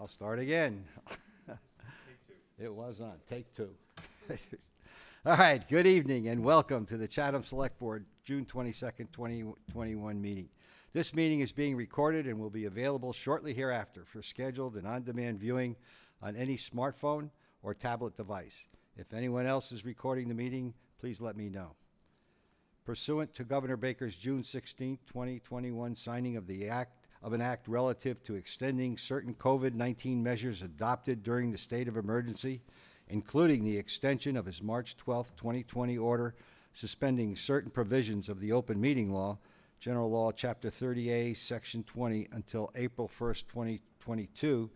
I'll start again. It was on. Take two. All right, good evening and welcome to the Chatham Select Board June 22nd, 2021 meeting. This meeting is being recorded and will be available shortly hereafter for scheduled and on-demand viewing on any smartphone or tablet device. If anyone else is recording the meeting, please let me know. Pursuant to Governor Baker's June 16, 2021 signing of an act relative to extending certain COVID-19 measures adopted during the state of emergency, including the extension of his March 12, 2020 order suspending certain provisions of the open meeting law, General Law, Chapter 30A, Section 20, until April 1st, 2022,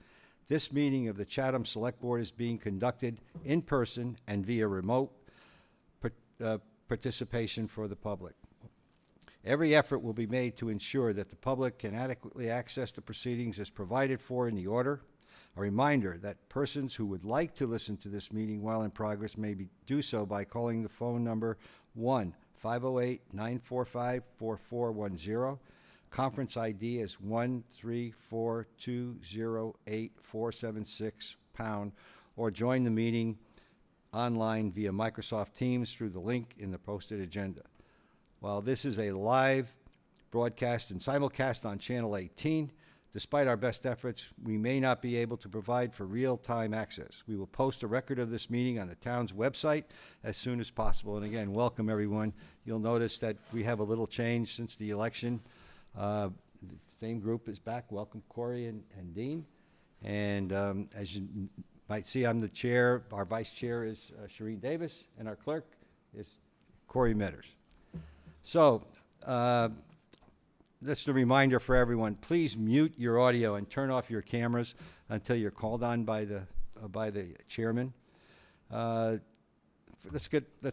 this meeting of the Chatham Select Board is being conducted in person and via remote participation for the public. Every effort will be made to ensure that the public can adequately access the proceedings as provided for in the order. A reminder that persons who would like to listen to this meeting while in progress may do so by calling the phone number 1-508-945-4410. Conference ID is 134208476#, or join the meeting online via Microsoft Teams through the link in the posted agenda. While this is a live broadcast and simulcast on Channel 18, despite our best efforts, we may not be able to provide for real-time access. We will post a record of this meeting on the town's website as soon as possible. And again, welcome everyone. You'll notice that we have a little change since the election. The same group is back. Welcome, Corey and Dean. And as you might see, I'm the chair. Our vice chair is Shereen Davis, and our clerk is Corey Metters. So, just a reminder for everyone, please mute your audio and turn off your cameras until you're called on by the chairman. Let's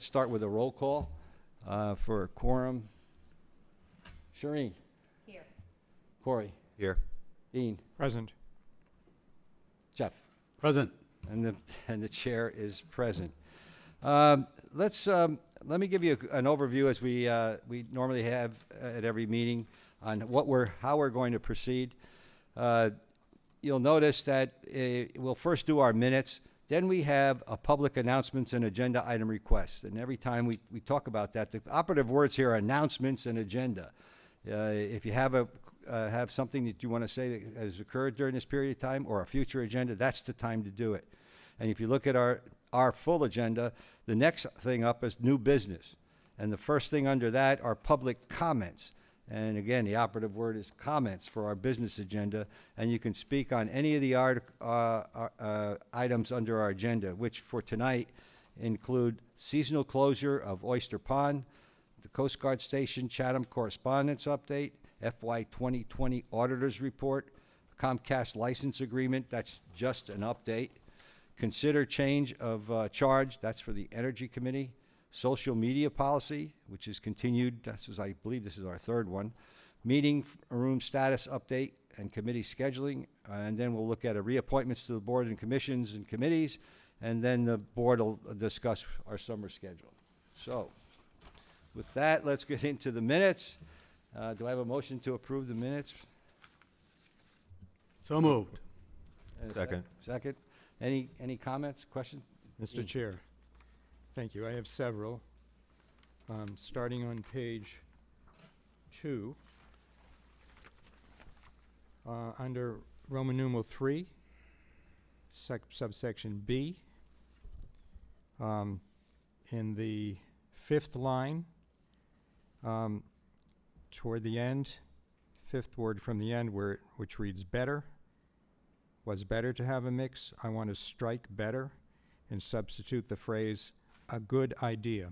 start with a roll call for a quorum. Shereen. Here. Corey. Here. Dean. Present. Jeff. Present. And the chair is present. Let me give you an overview, as we normally have at every meeting, on how we're going to proceed. You'll notice that we'll first do our minutes, then we have a public announcements and agenda item requests. And every time we talk about that, the operative words here are announcements and agenda. If you have something that you want to say that has occurred during this period of time, or a future agenda, that's the time to do it. And if you look at our full agenda, the next thing up is new business. And the first thing under that are public comments. And again, the operative word is comments for our business agenda. And you can speak on any of the items under our agenda, which for tonight include seasonal closure of Oyster Pond, the Coast Guard Station Chatham correspondence update, FY 2020 auditor's report, Comcast license agreement, that's just an update. Consider change of charge, that's for the Energy Committee. Social media policy, which is continued, I believe this is our third one. Meeting room status update and committee scheduling. And then we'll look at reappointments to the board and commissions and committees. And then the board will discuss our summer schedule. So, with that, let's get into the minutes. Do I have a motion to approve the minutes? So moved. Second. Second. Any comments, questions? Mr. Chair, thank you. I have several. Starting on page 2, under Roman numeral 3, subsection B, in the 5th line, toward the end, 5th word from the end, which reads better. Was better to have a mix. I want to strike better and substitute the phrase a good idea.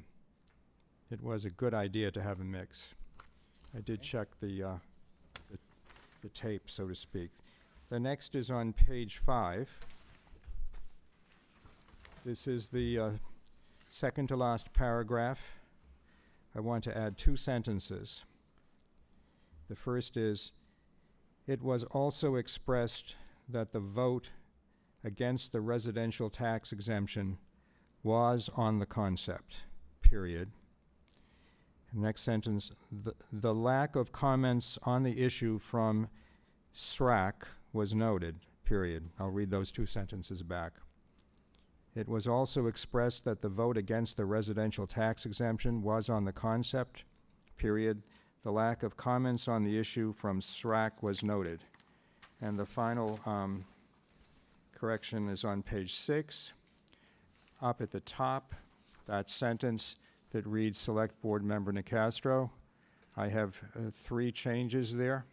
It was a good idea to have a mix. I did check the tape, so to speak. The next is on page 5. This is the second to last paragraph. I want to add 2 sentences. The first is, it was also expressed that the vote against the residential tax exemption was on the concept, period. Next sentence, the lack of comments on the issue from SRAC was noted, period. I'll read those two sentences back. It was also expressed that the vote against the residential tax exemption was on the concept, period. The lack of comments on the issue from SRAC was noted. And the final correction is on page 6. Up at the top, that sentence that reads Select Board Member Nicastro. I have 3 changes there.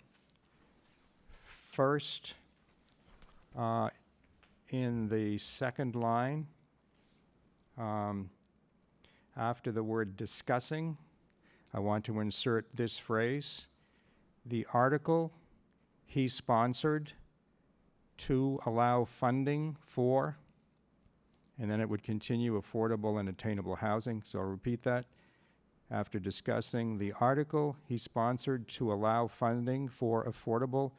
First, in the second line, after the word discussing, I want to insert this phrase, the article he sponsored to allow funding for, and then it would continue affordable and attainable housing. So I'll repeat that. After discussing the article he sponsored to allow funding for affordable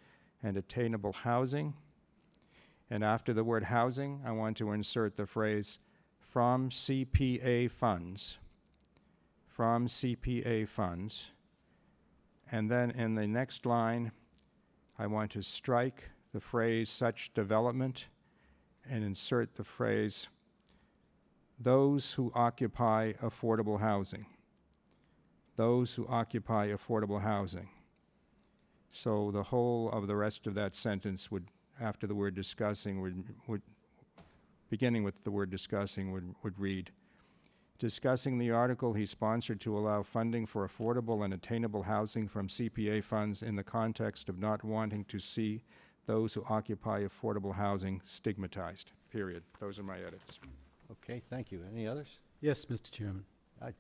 and attainable housing. And after the word housing, I want to insert the phrase from CPA funds. From CPA funds. And then in the next line, I want to strike the phrase such development and insert the phrase those who occupy affordable housing. Those who occupy affordable housing. So the whole of the rest of that sentence would, after the word discussing, would beginning with the word discussing, would read, discussing the article he sponsored to allow funding for affordable and attainable housing from CPA funds in the context of not wanting to see those who occupy affordable housing stigmatized, period. Those are my edits. Okay, thank you. Any others? Yes, Mr. Chairman.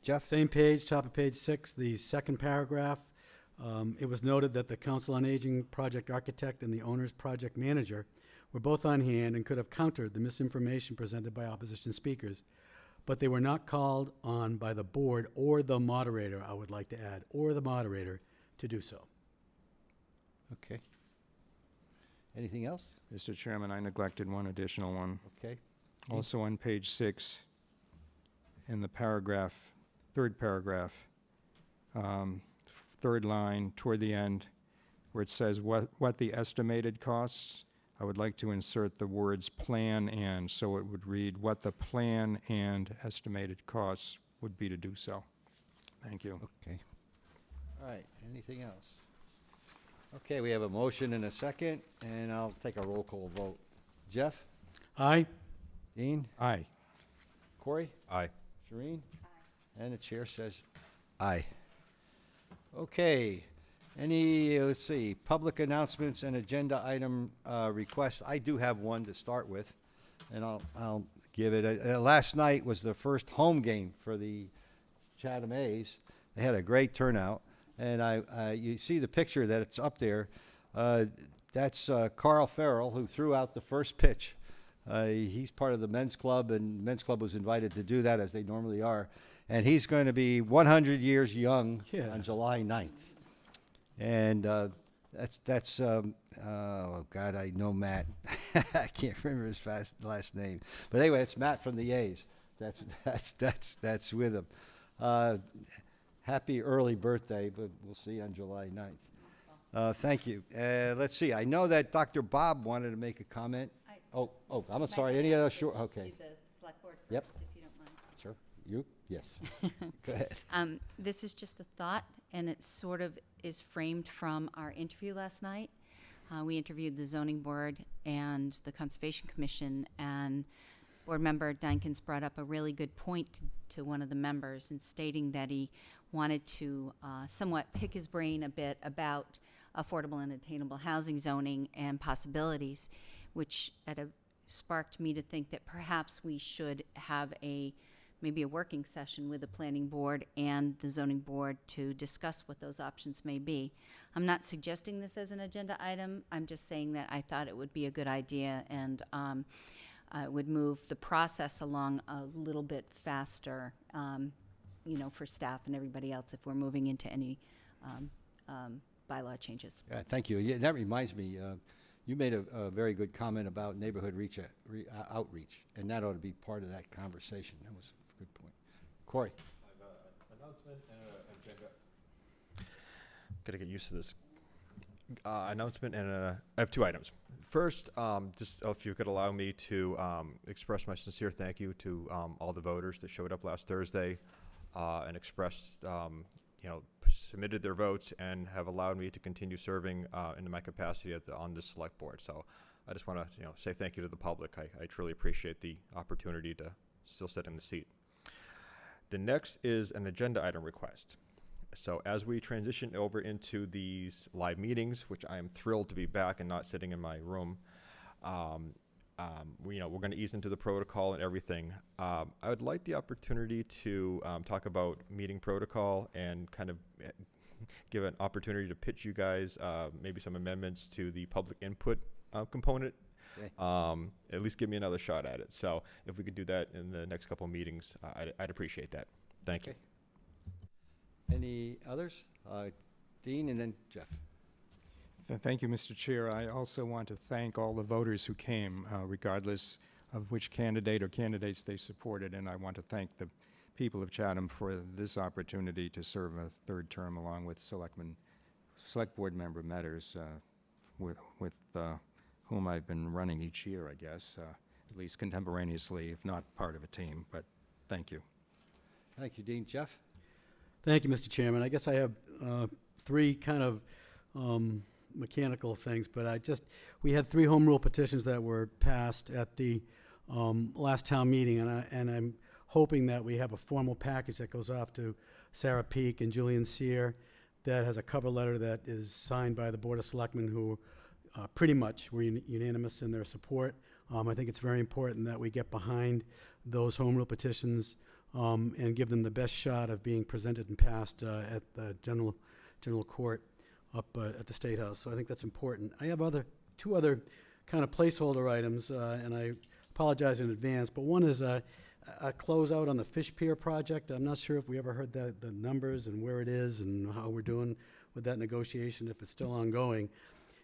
Jeff? Same page, top of page 6, the second paragraph. It was noted that the Council on Aging project architect and the owner's project manager were both on hand and could have countered the misinformation presented by opposition speakers, but they were not called on by the board or the moderator, I would like to add, or the moderator to do so. Okay. Anything else? Mr. Chairman, I neglected one additional one. Okay. Also on page 6, in the paragraph, third paragraph, third line toward the end, where it says what the estimated costs, I would like to insert the words plan and, so it would read what the plan and estimated costs would be to do so. Thank you. Okay. All right, anything else? Okay, we have a motion and a second, and I'll take a roll call vote. Jeff? Aye? Dean? Aye. Corey? Aye. Shereen? Aye. And the chair says aye. Okay, any, let's see, public announcements and agenda item requests. I do have one to start with, and I'll give it. Last night was the first home game for the Chatham A's. They had a great turnout, and you see the picture that it's up there. That's Carl Farrell, who threw out the first pitch. He's part of the men's club, and men's club was invited to do that, as they normally are. And he's going to be 100 years young on July 9th. And oh God, I know Matt. I can't remember his last name. But anyway, it's Matt from the A's. That's with him. Happy early birthday, but we'll see you on July 9th. Thank you. Let's see. I know that Dr. Bob wanted to make a comment. I'm sorry. Any other short? Okay. The select board first, Yep. if you don't mind. Sure. You? Yes. Go ahead. This is just a thought, and it sort of is framed from our interview last night. We interviewed the zoning board and the conservation commission, and board member Dankins brought up a really good point to one of the members in stating that he wanted to somewhat pick his brain a bit about affordable and attainable housing zoning and possibilities, which sparked me to think that perhaps we should have maybe a working session with the planning board and the zoning board to discuss what those options may be. I'm not suggesting this as an agenda item. I'm just saying that I thought it would be a good idea, and would move the process along a little bit faster, for staff and everybody else if we're moving into any bylaw changes. Thank you. Yeah, that reminds me, you made a very good comment about neighborhood outreach, and that ought to be part of that conversation. That was a good point. Corey? I have an announcement and an agenda. Gotta get used to this. announcement, and I have two items. First, just if you could allow me to express my sincere thank you to all the voters that showed up last Thursday and expressed, submitted their votes and have allowed me to continue serving in my capacity on this select board. So I just want to say thank you to the public. I truly appreciate the opportunity to still sit in the seat. The next is an agenda item request. So as we transition over into these live meetings, which I am thrilled to be back and not sitting in my room, we're going to ease into the protocol and everything. I would like the opportunity to talk about meeting protocol and kind of give an opportunity to pitch you guys maybe some amendments to the public input component. Okay. At least give me another shot at it. So if we could do that in the next couple of meetings, I'd appreciate that. Thank you. Any others? Dean and then Jeff. Thank you, Mr. Chair. I also want to thank all the voters who came, regardless of which candidate or candidates they supported, and I want to thank the people of Chatham for this opportunity to serve a third term along with select board member Metters, with whom I've been running each year, I guess, at least contemporaneously, if not part of a team, but thank you. Thank you, Dean. Jeff? Thank you, Mr. Chairman. I guess I have three kind of mechanical things, but we had 3 home rule petitions that were passed at the last town meeting, and I'm hoping that we have a formal package that goes off to Sarah Peak and Julian Sear that has a cover letter that is signed by the Board of Selectmen, who pretty much were unanimous in their support. I think it's very important that we get behind those home rule petitions and give them the best shot of being presented and passed at the general court up at the State House. So I think that's important. I have two other kind of placeholder items, and I apologize in advance, but one is a closeout on the Fish Pier project. I'm not sure if we ever heard the numbers and where it is and how we're doing with that negotiation, if it's still ongoing.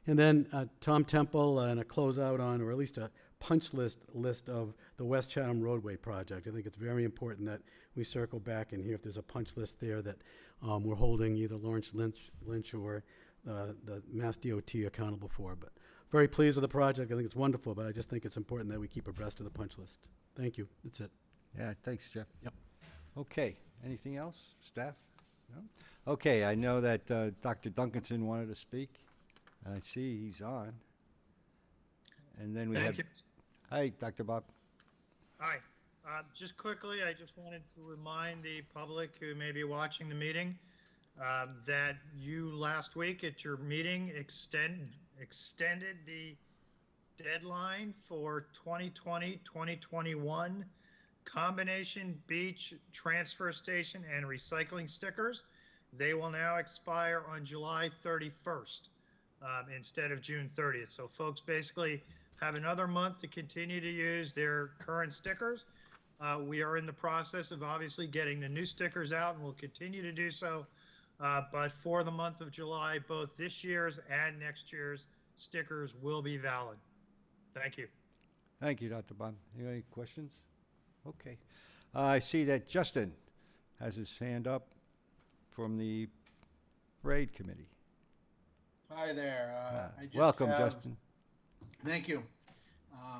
And then Tom Temple and a closeout on, or at least a punch list of the West Chatham roadway project. I think it's very important that we circle back and hear if there's a punch list there that we're holding either Lawrence Lynch or the Mass DOT accountable for. But very pleased with the project. I think it's wonderful, but I just think it's important that we keep abreast of the punch list. Thank you. That's it. Yeah, thanks, Jeff. Yep. Okay, anything else, staff? No? Okay, I know that Dr. Duncanson wanted to speak. I see he's on. And then we have... Hi, Dr. Bob. Hi. Just quickly, I just wanted to remind the public who may be watching the meeting that you last week at your meeting extended the deadline for 2020-2021 combination beach transfer station and recycling stickers. They will now expire on July 31st instead of June 30th. So folks basically have another month to continue to use their current stickers. We are in the process of obviously getting the new stickers out, and we'll continue to do so. But for the month of July, both this year's and next year's stickers will be valid. Thank you. Thank you, Dr. Bob. Any questions? Okay. I see that Justin has his hand up from the parade committee. Hi there. I just welcome, Justin. Thank you.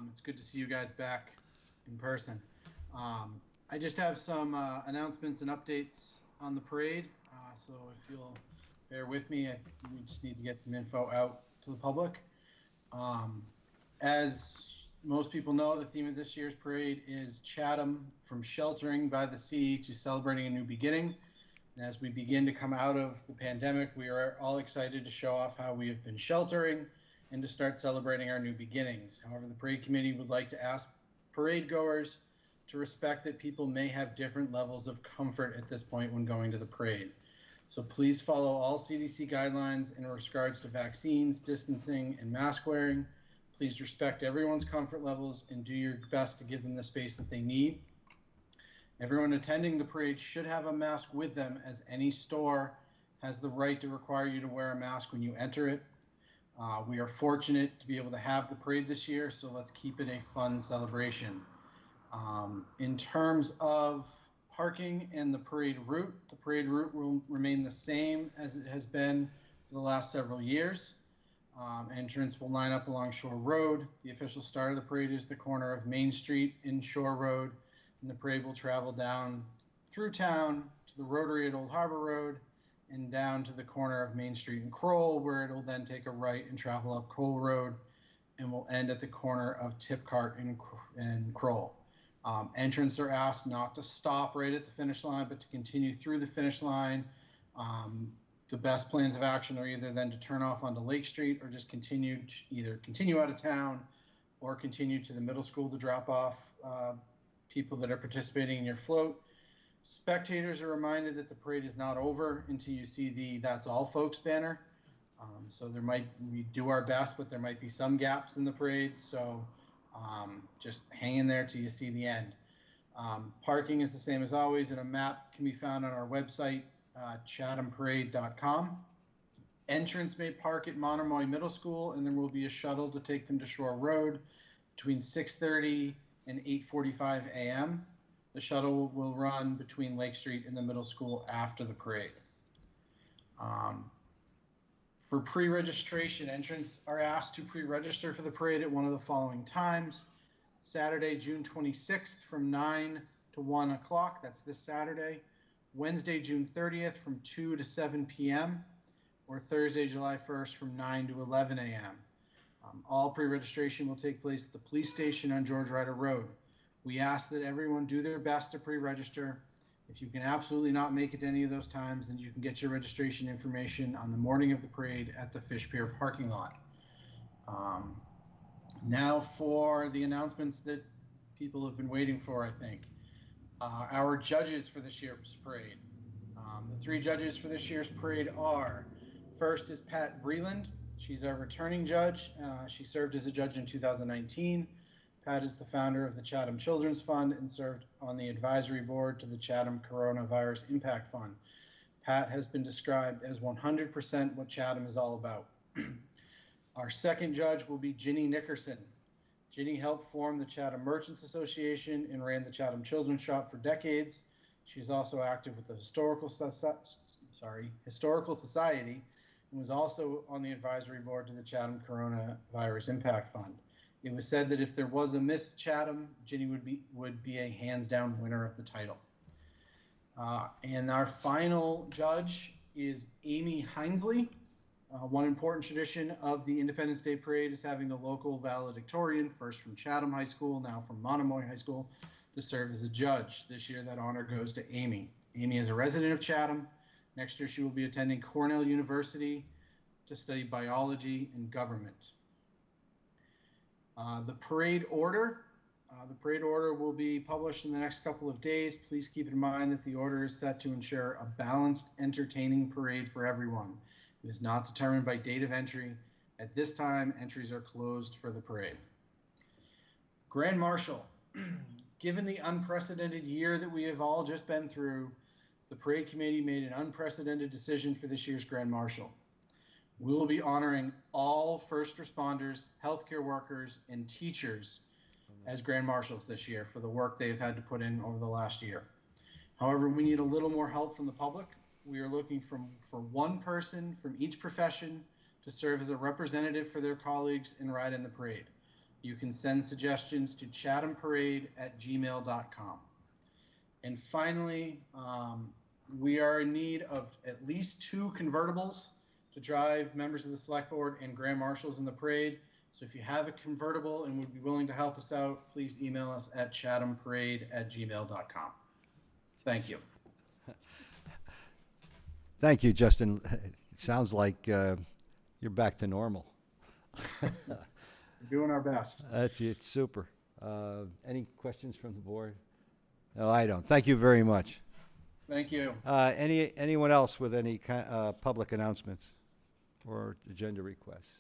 It's good to see you guys back in person. I just have some announcements and updates on the parade. So if you'll bear with me, we just need to get some info out to the public. As most people know, the theme of this year's parade is Chatham, from sheltering by the sea to celebrating a new beginning. And as we begin to come out of the pandemic, we are all excited to show off how we have been sheltering and to start celebrating our new beginnings. However, the parade committee would like to ask parade goers to respect that people may have different levels of comfort at this point when going to the parade. So please follow all CDC guidelines in regards to vaccines, distancing, and mask wearing. Please respect everyone's comfort levels and do your best to give them the space that they need. Everyone attending the parade should have a mask with them, as any store has the right to require you to wear a mask when you enter it. We are fortunate to be able to have the parade this year, so let's keep it a fun celebration. In terms of parking and the parade route will remain the same as it has been for the last several years. Entrance will line up along Shore Road. The official start of the parade is the corner of Main Street and Shore Road, and the parade will travel down through town to the Rotary at Old Harbor Road and down to the corner of Main Street and Kroll, where it will then take a right and travel up Kroll Road and will end at the corner of Tipcart and Kroll. Entrants are asked not to stop right at the finish line, but to continue through the finish line. The best plans of action are either then to turn off onto Lake Street or just continue out of town or continue to the middle school to drop off people that are participating in your float. Spectators are reminded that the parade is not over until you see the "That's All Folks" banner. So we do our best, but there might be some gaps in the parade. So just hang in there till you see the end. Parking is the same as always, and a map can be found on our website, chathamparade.com. Entrants may park at Monomoy Middle School, and there will be a shuttle to take them to Shore Road between 6:30 and 8:45 a.m. The shuttle will run between Lake Street and the middle school after the parade. For pre-registration, entrants are asked to pre-register for the parade at one of the following times. Saturday, June 26th from 9 to 1 o'clock. That's this Saturday. Wednesday, June 30th from 2 to 7 p.m. or Thursday, July 1st from 9 to 11 a.m. All pre-registration will take place at the police station on George Ryder Road. We ask that everyone do their best to pre-register. If you can absolutely not make it to any of those times, then you can get your registration information on the morning of the parade at the Fish Pier parking lot. Now for the announcements that people have been waiting for, I think. Our judges for this year's parade. The three judges for this year's parade are, first is Pat Vreeland. She's our returning judge. She served as a judge in 2019. Pat is the founder of the Chatham Children's Fund and served on the advisory board to the Chatham Coronavirus Impact Fund. Pat has been described as 100% what Chatham is all about. Our second judge will be Ginny Nickerson. Ginny helped form the Chatham Merchants Association and ran the Chatham Children's Shop for decades. She's also active with the Historical Society and was also on the advisory board to the Chatham Coronavirus Impact Fund. It was said that if there was a Miss Chatham, Ginny would be a hands-down winner of the title. And our final judge is Amy Hinesley. One important tradition of the Independence Day Parade is having the local valedictorian, first from Chatham High School, now from Monomoy High School, to serve as a judge. This year, that honor goes to Amy. Amy is a resident of Chatham. Next year, she will be attending Cornell University to study biology and government. The parade order will be published in the next couple of days. Please keep in mind that the order is set to ensure a balanced, entertaining parade for everyone. It is not determined by date of entry. At this time, entries are closed for the parade. Grand Marshal. Given the unprecedented year that we have all just been through, the parade committee made an unprecedented decision for this year's Grand Marshal. We will be honoring all first responders, healthcare workers, and teachers as Grand Marshals this year for the work they have had to put in over the last year. However, we need a little more help from the public. We are looking for one person from each profession to serve as a representative for their colleagues and ride in the parade. You can send suggestions to chathamparade@gmail.com. And finally, we are in need of at least 2 convertibles to drive members of the select board and grand marshals in the parade. So if you have a convertible and would be willing to help us out, please email us at chathamparade@gmail.com. Thank you. Thank you, Justin. It sounds like you're back to normal. We're doing our best. It's super. Any questions from the board? No, I don't. Thank you very much. Thank you. Anyone else with any public announcements or agenda requests?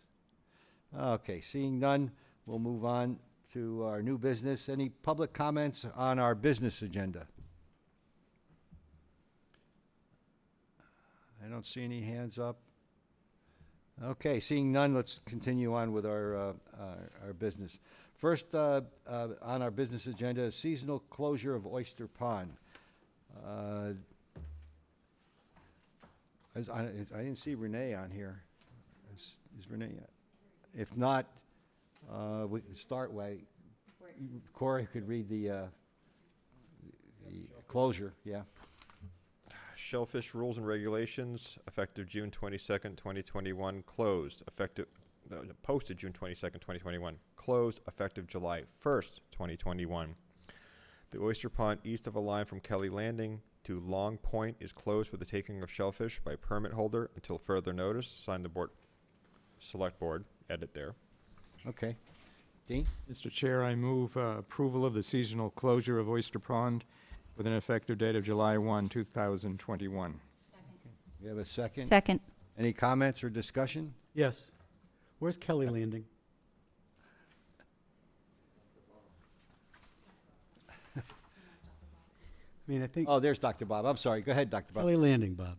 Okay, seeing none, we'll move on to our new business. Any public comments on our business agenda? I don't see any hands up. Okay, seeing none, let's continue on with our business. First on our business agenda is seasonal closure of Oyster Pond. I didn't see Renee on here. Is Renee yet? If not, we can start way. Corey could read the closure, yeah. Shellfish rules and regulations, effective June 22nd, 2021, closed, effective, posted June 22nd, 2021, closed, effective July 1st, 2021. The oyster pond east of a line from Kelly Landing to Long Point is closed for the taking of shellfish by permit holder until further notice. Signed the board, select board, edit there. Okay. Dean? Mr. Chair, I move approval of the seasonal closure of Oyster Pond with an effective date of July 1, 2021. We have a second? Second. Any comments or discussion? Yes. Where's Kelly Landing? I mean, I think Oh, there's Dr. Bob. I'm sorry. Go ahead, Dr. Bob. Kelly Landing, Bob.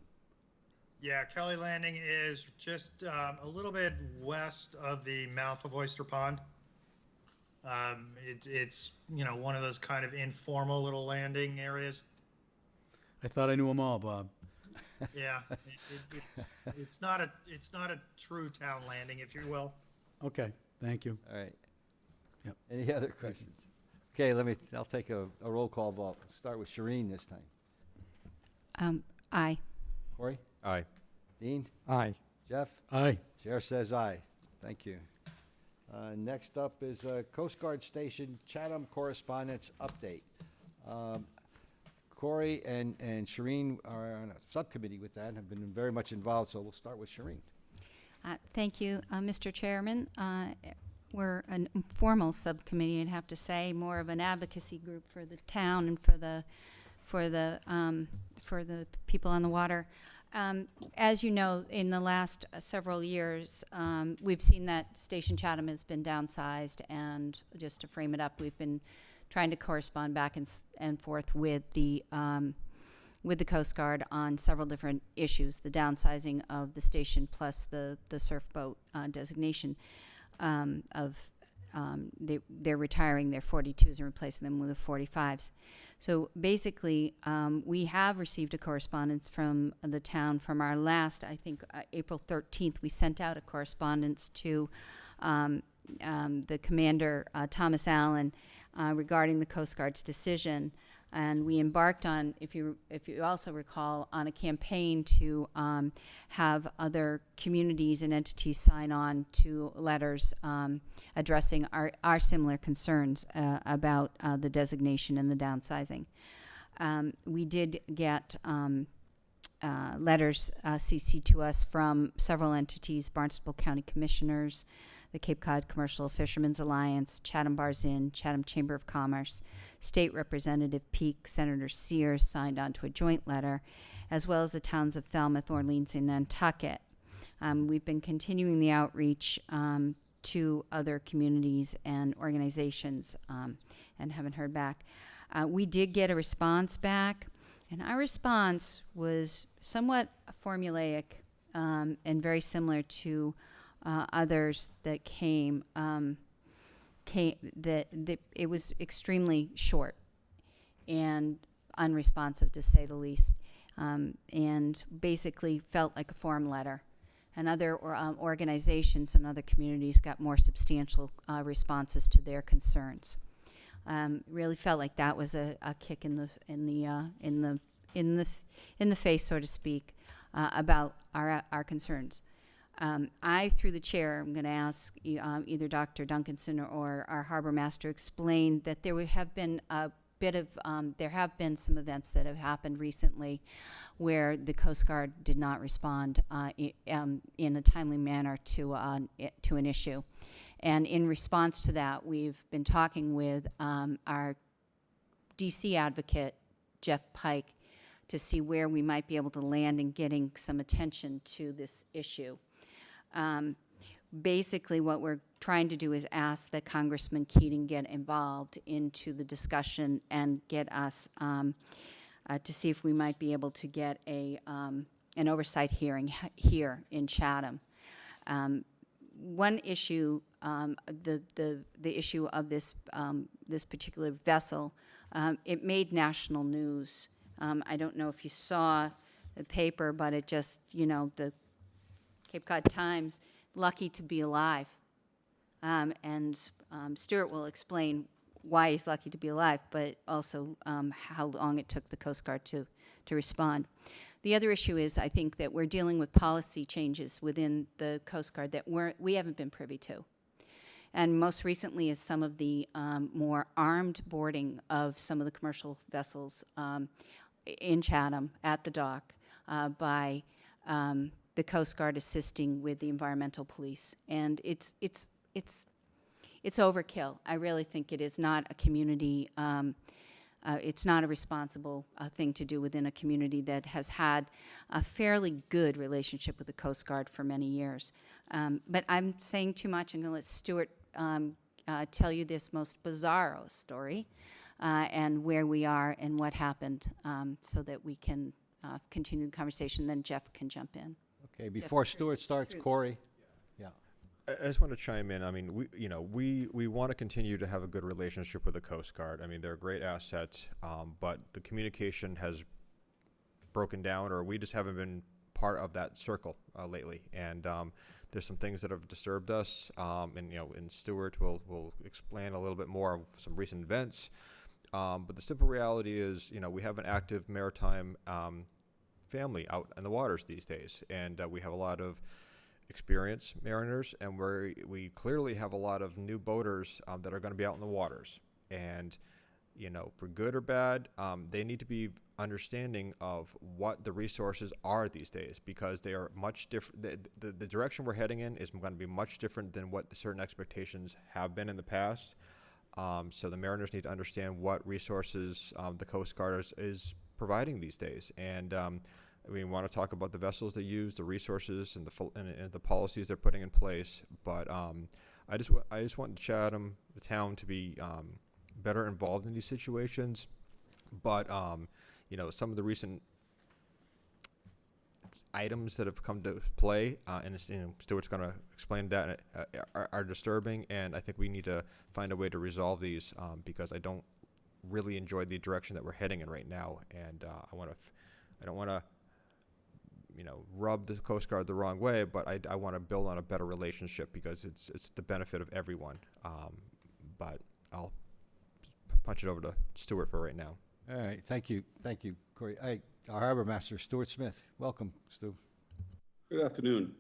Yeah, Kelly Landing is just a little bit west of the mouth of Oyster Pond. It's one of those kind of informal little landing areas. I thought I knew them all, Bob. Yeah, it's not a true town landing, if you will. Okay, thank you. All right. Yep. Any other questions? Okay, I'll take a roll call vote. Start with Shireen this time. Aye. Corey? Aye. Dean? Aye. Jeff? Aye. Chair says aye. Thank you. Next up is Coast Guard Station Chatham correspondence update. Corey and Shireen are on a subcommittee with that and have been very much involved, so we'll start with Shireen. Thank you, Mr. Chairman. We're an informal subcommittee, I'd have to say, more of an advocacy group for the town and for the people on the water. As you know, in the last several years, we've seen that Station Chatham has been downsized, and just to frame it up, we've been trying to correspond back and forth with the Coast Guard on several different issues, the downsizing of the station plus the surf boat designation they're retiring their 42s and replacing them with the 45s. So basically, we have received a correspondence from the town from our last, I think, April 13th. We sent out a correspondence to the commander, Thomas Allen, regarding the Coast Guard's decision. And we embarked on, if you also recall, on a campaign to have other communities and entities sign on to letters addressing our similar concerns about the designation and the downsizing. We did get letters CC'd to us from several entities, Barnstable County Commissioners, the Cape Cod Commercial Fishermen's Alliance, Chatham Bars Inn, Chatham Chamber of Commerce, State Representative Peake, Senator Sears signed on to a joint letter, as well as the towns of Falmouth, Orleans, and Nantucket. We've been continuing the outreach to other communities and organizations and haven't heard back. We did get a response back, and our response was somewhat formulaic and very similar to others that came. It was extremely short and unresponsive, to say the least, and basically felt like a form letter. And other organizations and other communities got more substantial responses to their concerns. Really felt like that was a kick in the face, so to speak, about our concerns. I, through the chair, am going to ask either Dr. Duncanson or our harbor master explain that there have been some events that have happened recently where the Coast Guard did not respond in a timely manner to an issue. And in response to that, we've been talking with our DC advocate, Jeff Pike, to see where we might be able to land in getting some attention to this issue. Basically, what we're trying to do is ask that Congressman Keating get involved into the discussion and get us to see if we might be able to get an oversight hearing here in Chatham. One issue, the issue of this particular vessel, it made national news. I don't know if you saw the paper, but it just, the Cape Cod Times, lucky to be alive. Stuart will explain why he's lucky to be alive, but also how long it took the Coast Guard to respond. The other issue is, I think, that we're dealing with policy changes within the Coast Guard that we haven't been privy to. And most recently is some of the more armed boarding of some of the commercial vessels in Chatham at the dock by the Coast Guard assisting with the environmental police. And it's overkill. I really think it is not a community, it's not a responsible thing to do within a community that has had a fairly good relationship with the Coast Guard for many years. But I'm saying too much. I'm going to let Stuart tell you this most bizarre story and where we are and what happened so that we can continue the conversation. Then Jeff can jump in. Okay, before Stuart starts, Corey? Yeah. I just want to chime in. I mean, we want to continue to have a good relationship with the Coast Guard. I mean, they're a great asset, but the communication has broken down, or we just haven't been part of that circle lately. And there's some things that have disturbed us, and Stuart will explain a little bit more of some recent events. But the simple reality is, we have an active maritime family out in the waters these days, and we have a lot of experienced mariners, and we clearly have a lot of new boaters that are going to be out in the waters. And for good or bad, they need to be understanding of what the resources are these days, because they are much different. The direction we're heading in is going to be much different than what certain expectations have been in the past. So the mariners need to understand what resources the Coast Guard is providing these days. And we want to talk about the vessels they use, the resources, and the policies they're putting in place. But I just want Chatham, the town, to be better involved in these situations. But some of the recent items that have come to play, and Stuart's going to explain that, are disturbing. And I think we need to find a way to resolve these because I don't really enjoy the direction that we're heading in right now. And I don't want to rub the Coast Guard the wrong way, but I want to build on a better relationship because it's the benefit of everyone. But I'll punch it over to Stuart for right now. All right, thank you, Corey. Our Harbor Master, Stuart Smith. Welcome, Stu. Good afternoon.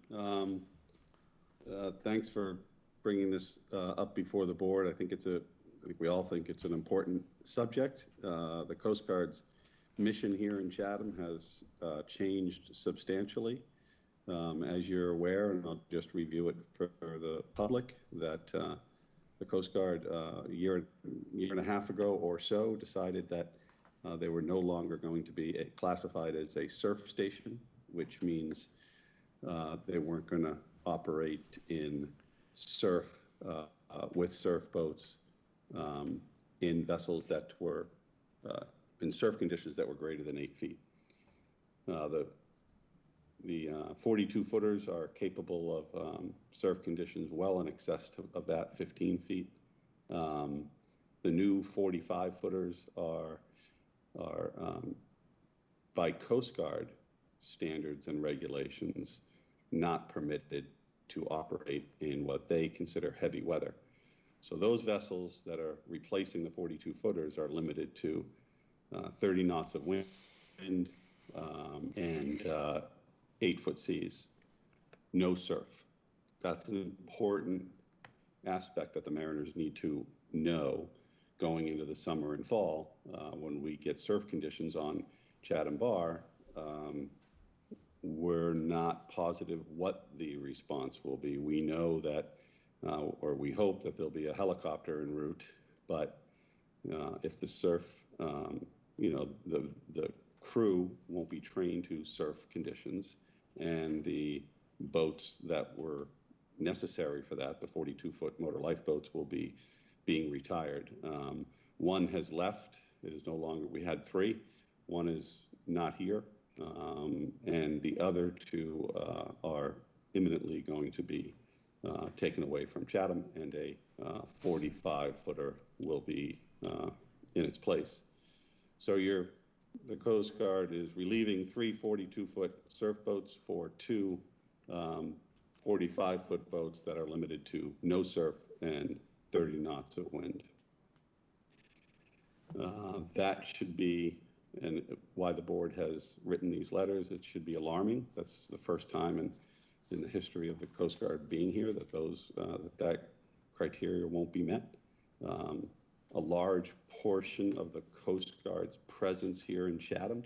Thanks for bringing this up before the board. I think we all think it's an important subject. The Coast Guard's mission here in Chatham has changed substantially. As you're aware, and I'll just review it for the public, that the Coast Guard a year and a half ago or so decided that they were no longer going to be classified as a surf station, which means they weren't going to operate in surf with surf boats in vessels that were in surf conditions that were greater than 8 feet. The 42-footers are capable of surf conditions well in excess of that, 15 feet. The new 45-footers are by Coast Guard standards and regulations not permitted to operate in what they consider heavy weather. So those vessels that are replacing the 42-footers are limited to 30 knots of wind and 8-foot seas, no surf. That's an important aspect that the mariners need to know going into the summer and fall. When we get surf conditions on Chatham Bar, we're not positive what the response will be. We know that, or we hope that there'll be a helicopter en route, but if the surf, the crew won't be trained to surf conditions, and the boats that were necessary for that, the 42-foot motor lifeboats, will be being retired. One has left. It is no longer, we had 3. One is not here, and the other 2 are imminently going to be taken away from Chatham, and a 45-footer will be in its place. So the Coast Guard is relieving 3 42-foot surf boats for 2 45-foot boats that are limited to no surf and 30 knots of wind. That should be, and why the board has written these letters, it should be alarming. That's the first time in the history of the Coast Guard being here that that criteria won't be met. A large portion of the Coast Guard's presence here in Chatham,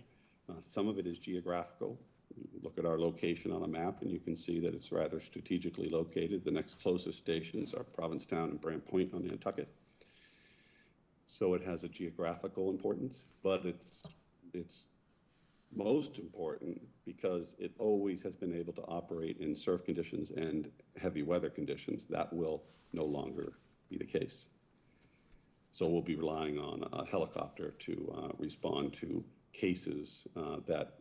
some of it is geographical. You look at our location on a map and you can see that it's rather strategically located. The next closest stations are Provincetown and Brant Point on Nantucket. So it has a geographical importance, but it's most important because it always has been able to operate in surf conditions and heavy weather conditions. That will no longer be the case. So we'll be relying on a helicopter to respond to cases that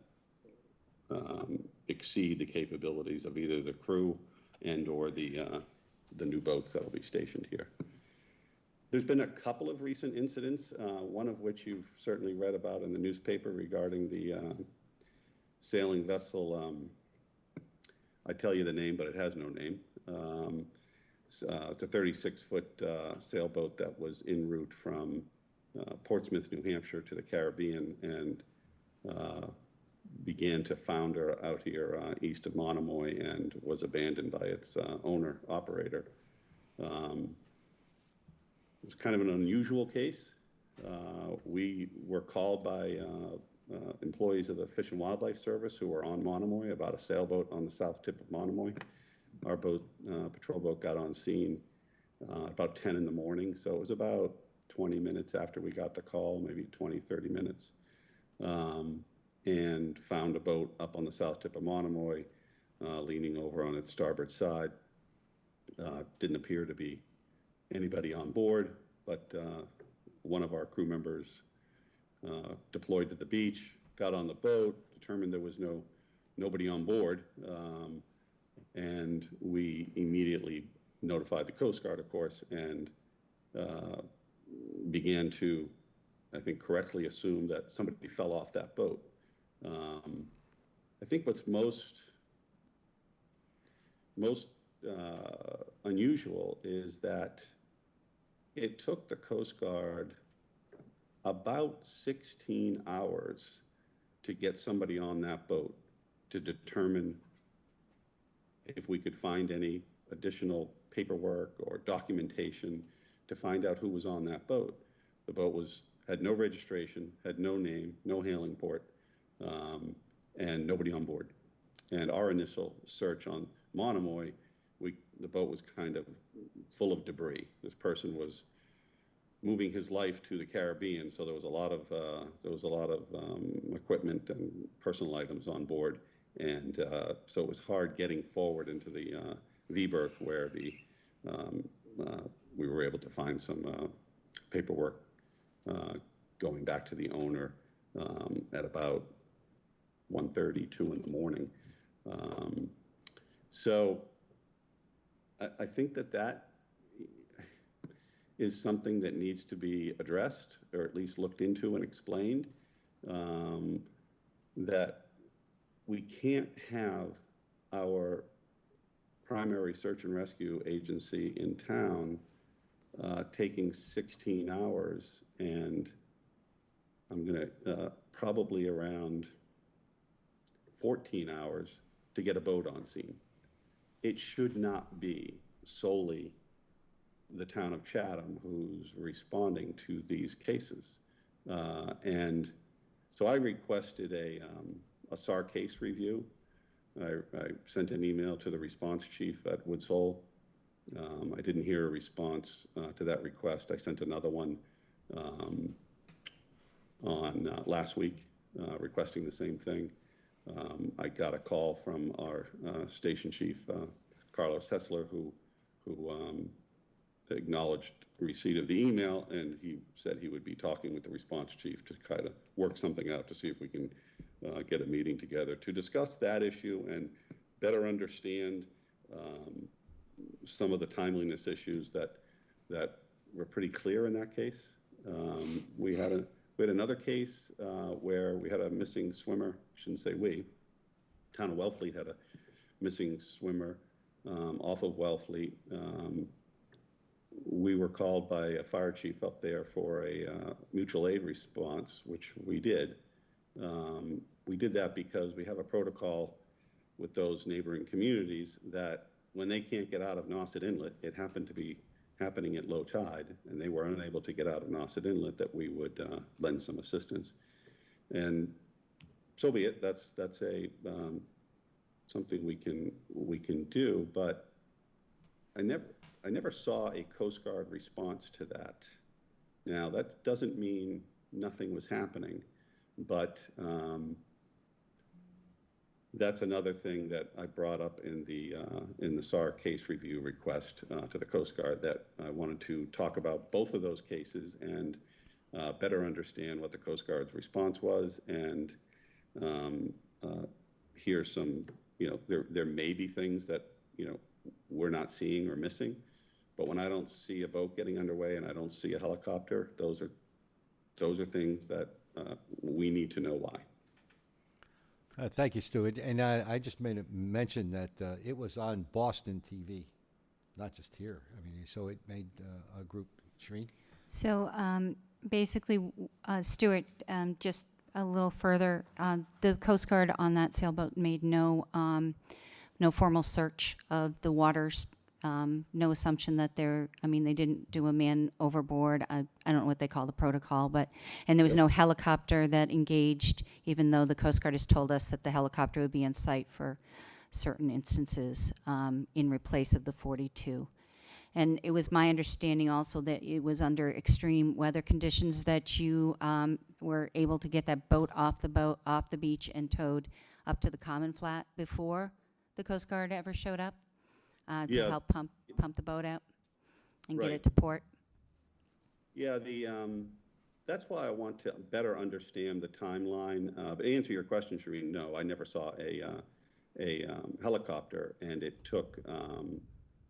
exceed the capabilities of either the crew and or the new boats that will be stationed here. There's been a couple of recent incidents, one of which you've certainly read about in the newspaper regarding the sailing vessel. I tell you the name, but it has no name. It's a 36-foot sailboat that was en route from Portsmouth, New Hampshire to the Caribbean and began to founder out here east of Monomoy and was abandoned by its owner-operator. It was kind of an unusual case. We were called by employees of the Fish and Wildlife Service who were on Monomoy about a sailboat on the south tip of Monomoy. Our boat, patrol boat, got on scene about 10 in the morning. So it was about 20 minutes after we got the call, maybe 20, 30 minutes, and found a boat up on the south tip of Monomoy, leaning over on its starboard side. Didn't appear to be anybody on board, but one of our crew members deployed to the beach, got on the boat, determined there was nobody on board, and we immediately notified the Coast Guard, of course, and began to, I think, correctly assume that somebody fell off that boat. I think what's most unusual is that it took the Coast Guard about 16 hours to get somebody on that boat to determine if we could find any additional paperwork or documentation to find out who was on that boat. The boat had no registration, had no name, no hailing port, and nobody on board. And our initial search on Monomoy, the boat was kind of full of debris. This person was moving his life to the Caribbean, so there was a lot of equipment and personal items on board, and so it was hard getting forward into the V-berth where we were able to find some paperwork going back to the owner at about 1:30, 2 in the morning. So I think that is something that needs to be addressed, or at least looked into and explained, that we can't have our primary search and rescue agency in town taking 16 hours and I'm going to probably around 14 hours to get a boat on scene. It should not be solely the town of Chatham who's responding to these cases. And so I requested a SAR case review. I sent an email to the response chief at Woods Hole. I didn't hear a response to that request. I sent another one on last week requesting the same thing. I got a call from our station chief, Carlos Hessler, who acknowledged receipt of the email, and he said he would be talking with the response chief to kind of work something out to see if we can get a meeting together to discuss that issue and better understand some of the timeliness issues that were pretty clear in that case. We had another case where we had a missing swimmer. Shouldn't say we. Town of Wellfleet had a missing swimmer off of Wellfleet. we were called by a fire chief up there for a mutual aid response, which we did. We did that because we have a protocol with those neighboring communities that when they can't get out of Nauset Inlet, it happened to be happening at low tide, and they were unable to get out of Nauset Inlet, that we would lend some assistance. And so be it. That's a something we can do. But I never saw a Coast Guard response to that. Now that doesn't mean nothing was happening, but that's another thing that I brought up in the SAR case review request to the Coast Guard, that I wanted to talk about both of those cases and better understand what the Coast Guard's response was, and hear some, there may be things that, we're not seeing or missing, but when I don't see a boat getting underway and I don't see a helicopter, those are things that we need to know why. Thank you, Stuart. And I just made a mention that it was on Boston TV, not just here. I mean, so it made a group. Shereen? So basically, Stuart, just a little further, the Coast Guard on that sailboat made no formal search of the waters. No assumption that they didn't do a man overboard. I don't know what they call the protocol, and there was no helicopter that engaged, even though the Coast Guard has told us that the helicopter would be in sight for certain instances in replace of the 42. And it was my understanding also that it was under extreme weather conditions that you were able to get that boat off the beach and towed up to the common flat before the Coast Guard ever showed up to help pump the boat out and get it to port. Yeah, that's why I want to better understand the timeline. But to answer your question, Shereen, no, I never saw a helicopter, and it took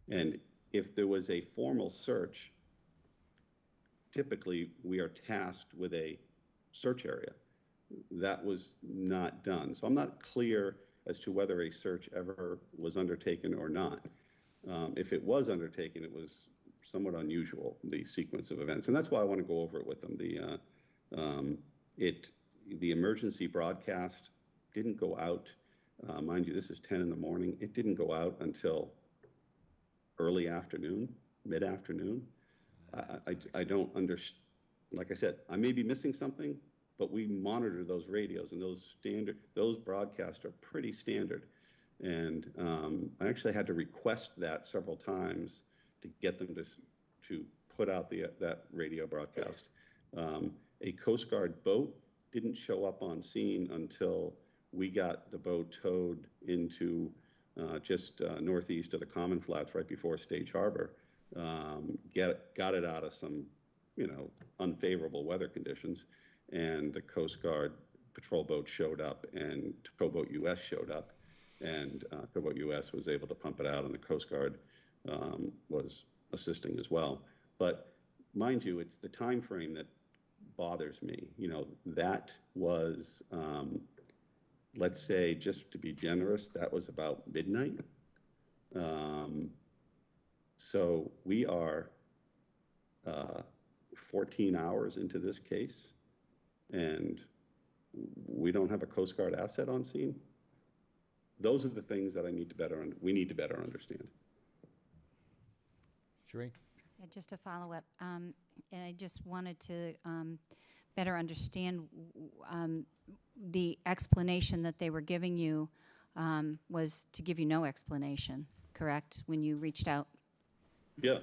and if there was a formal search, typically we are tasked with a search area. That was not done. So I'm not clear as to whether a search ever was undertaken or not. If it was undertaken, it was somewhat unusual, the sequence of events. And that's why I want to go over it with them. The emergency broadcast didn't go out. Mind you, this is 10 in the morning. It didn't go out until early afternoon, mid-afternoon. I don't understand. Like I said, I may be missing something, but we monitor those radios, and those broadcasts are pretty standard. And I actually had to request that several times to get them to put out that radio broadcast. A Coast Guard boat didn't show up on scene until we got the boat towed into just northeast of the Common Flats, right before Stage Harbor. Got it out of some, unfavorable weather conditions, and the Coast Guard patrol boat showed up, and Towboat US showed up, and Towboat US was able to pump it out, and the Coast Guard was assisting as well. But mind you, it's the time frame that bothers me. That was, let's say, just to be generous, that was about midnight. So we are 14 hours into this case, and we don't have a Coast Guard asset on scene. Those are the things that we need to better understand. Shereen? Yeah, just to follow up, and I just wanted to better understand the explanation that they were giving you was to give you no explanation, correct, when you reached out? Yeah,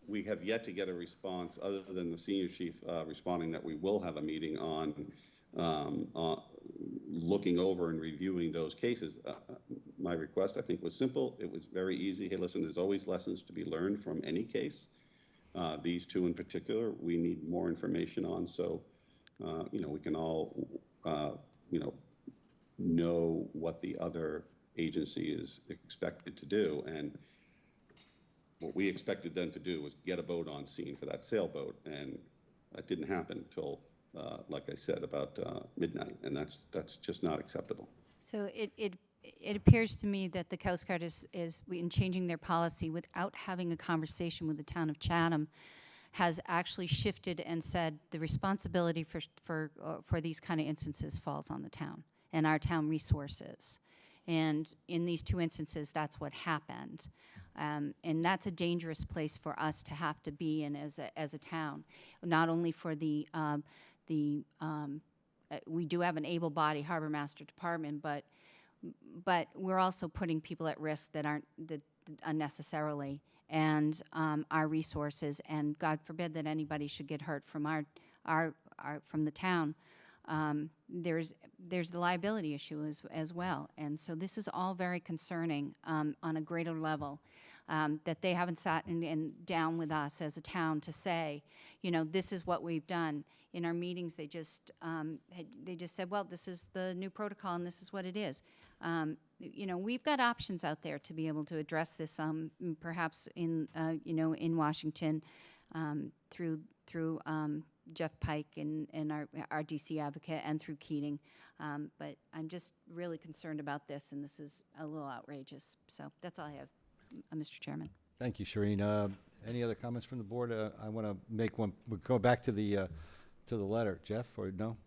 we have yet to get a response other than the senior chief responding that we will have a meeting on looking over and reviewing those cases. My request, I think, was simple. It was very easy. Hey, listen, there's always lessons to be learned from any case. These two in particular, we need more information on, so we can all know what the other agency is expected to do. And what we expected them to do was get a boat on scene for that sailboat, and that didn't happen until, like I said, about midnight, and that's just not acceptable. So it it appears to me that the Coast Guard is in changing their policy without having a conversation with the town of Chatham, has actually shifted and said the responsibility for these kind of instances falls on the town and our town resources. And in these two instances, that's what happened. And that's a dangerous place for us to have to be in as a town. Not only for we do have an able-bodied harbor master department, but we're also putting people at risk that aren't unnecessarily, and our resources. And God forbid that anybody should get hurt from our from the town. There's the liability issue as well, and so this is all very concerning on a greater level. That they haven't sat down with us as a town to say, this is what we've done. In our meetings, they just said, well, this is the new protocol and this is what it is. We've got options out there to be able to address this, perhaps in Washington, through Jeff Pike and our DC advocate, and through Keating. But I'm just really concerned about this, and this is a little outrageous. So that's all I have, Mr. Chairman. Thank you, Shireen. Any other comments from the board? I want to make one. We'll go back to the letter. Jeff, or no?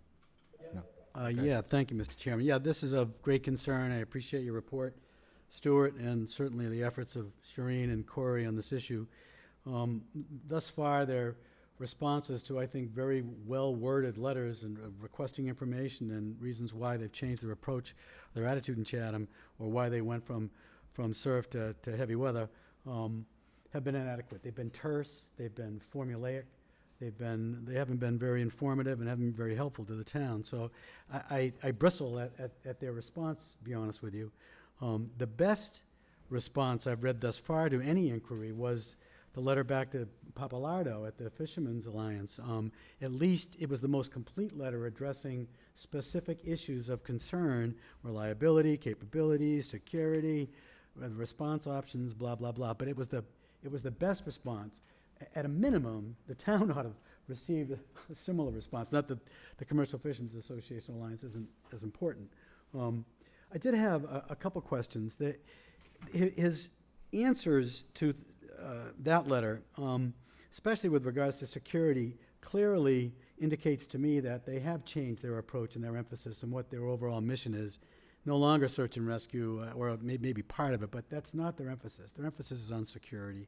No. Yeah, thank you, Mr. Chairman. Yeah, this is of great concern. I appreciate your report, Stuart, and certainly the efforts of Shireen and Corey on this issue. Thus far, their responses to, I think, very well-worded letters and requesting information and reasons why they've changed their approach, their attitude in Chatham, or why they went from surf to heavy weather, have been inadequate. They've been terse, they've been formulaic, they haven't been very informative and haven't been very helpful to the town. So I bristle at their response, to be honest with you. The best response I've read thus far to any inquiry was the letter back to Papalardo at the Fishermen's Alliance. At least it was the most complete letter addressing specific issues of concern: reliability, capabilities, security, response options, blah, blah, blah. But it was the best response. At a minimum, the town ought to have received a similar response. Not that the Commercial Fishermen's Association Alliance isn't as important. I did have a couple questions. His answers to that letter, especially with regards to security, clearly indicates to me that they have changed their approach and their emphasis and what their overall mission is. No longer search and rescue, or maybe part of it, but that's not their emphasis. Their emphasis is on security.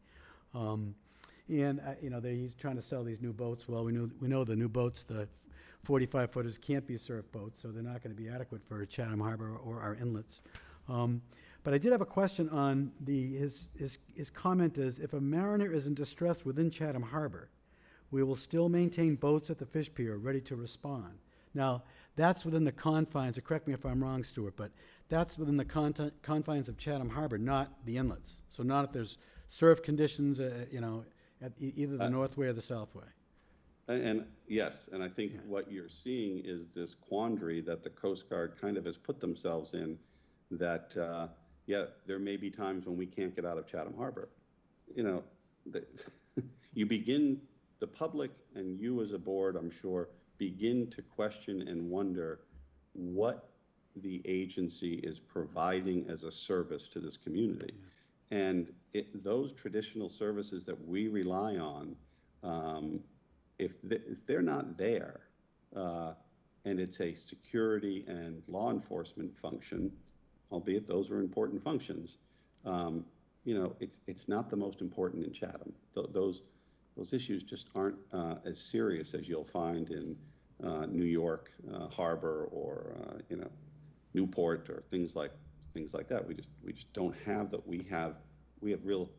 He's trying to sell these new boats. Well, we know the new boats, the 45-footers, can't be surf boats, so they're not going to be adequate for Chatham Harbor or our inlets. But I did have a question on his comment is, if a mariner is in distress within Chatham Harbor, we will still maintain boats at the fish pier ready to respond. Now, that's within the confines, correct me if I'm wrong, Stuart, but that's within the confines of Chatham Harbor, not the inlets. So not if there's surf conditions, at either the north way or the south way. And yes, and I think what you're seeing is this quandary that the Coast Guard kind of has put themselves in, that, there may be times when we can't get out of Chatham Harbor. The public and you as a board, I'm sure, begin to question and wonder what the agency is providing as a service to this community. Yeah. And those traditional services that we rely on, if they're not there, and it's a security and law enforcement function, albeit those are important functions, it's not the most important in Chatham. Those issues just aren't as serious as you'll find in New York Harbor or Newport or things like that. We just don't have that. We have real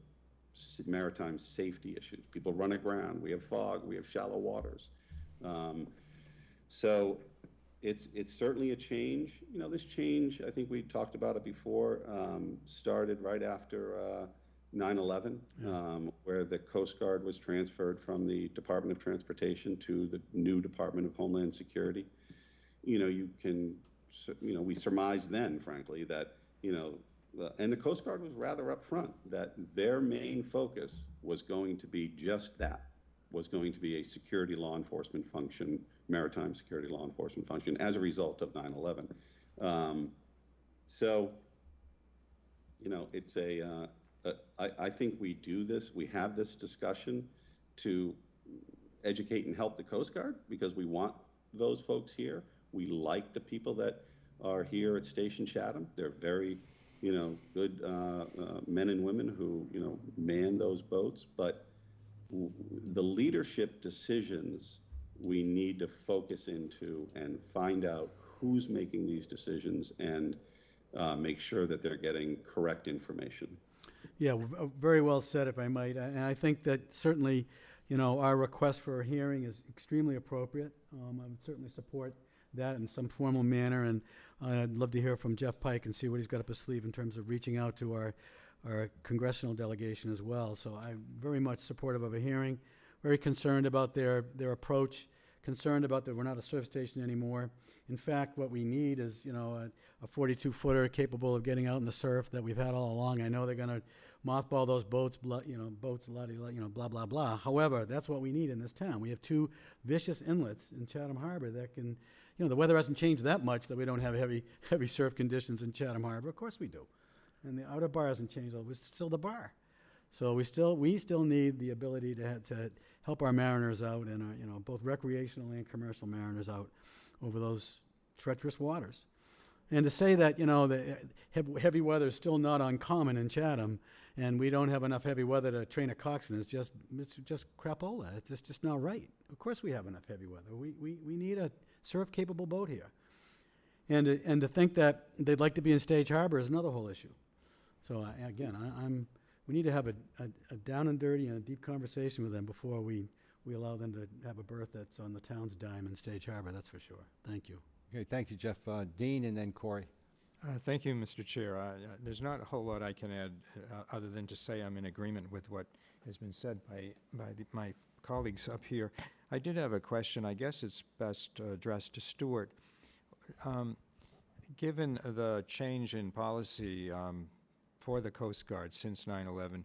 maritime safety issues. People run aground. We have fog. We have shallow waters. So it's certainly a change. This change, I think we talked about it before, started right after 9/11, where the Coast Guard was transferred from the Department of Transportation to the new Department of Homeland Security. We surmised then, frankly, that, and the Coast Guard was rather upfront that their main focus was going to be just that, was going to be a security law enforcement function, maritime security law enforcement function as a result of 9/11. So you know, it's I think we do this, we have this discussion to educate and help the Coast Guard because we want those folks here. We like the people that are here at Station Chatham. They're very, you know, good men and women who, you know, man those boats. But the leadership decisions we need to focus into and find out who's making these decisions and make sure that they're getting correct information. Yeah, very well said, if I might. And I think that certainly, you know, our request for a hearing is extremely appropriate. I would certainly support that in some formal manner, and I'd love to hear from Jeff Pike and see what he's got up his sleeve in terms of reaching out to our congressional delegation as well. So I'm very much supportive of a hearing, very concerned about their approach, concerned about that we're not a surf station anymore. In fact, what we need is, you know, a 42-footer capable of getting out in the surf that we've had all along. I know they're going to mothball those boats, blah, blah, blah, blah. However, that's what we need in this town. We have two vicious inlets in Chatham Harbor that can, you know, the weather hasn't changed that much that we don't have heavy surf conditions in Chatham Harbor. Of course we do. And the outer bar hasn't changed. It's still the bar. So we still need the ability to help our mariners out and our, you know, both recreational and commercial mariners out over those treacherous waters. And to say that, you know, the heavy weather is still not uncommon in Chatham, and we don't have enough heavy weather to train a coxswain, it's just crapola. It's just not right. Of course we have enough heavy weather. We need a surf-capable boat here. And to think that they'd like to be in Stage Harbor is another whole issue. So we need to have a down and dirty and a deep conversation with them before we allow them to have a berth that's on the town's dime in Stage Harbor, that's for sure. Thank you. Okay, thank you, Jeff. Dean and then Corey. Thank you, Mr. Chair. There's not a whole lot I can add other than to say I'm in agreement with what has been said by my colleagues up here. I did have a question. I guess it's best addressed to Stuart. Given the change in policy for the Coast Guard since 9/11,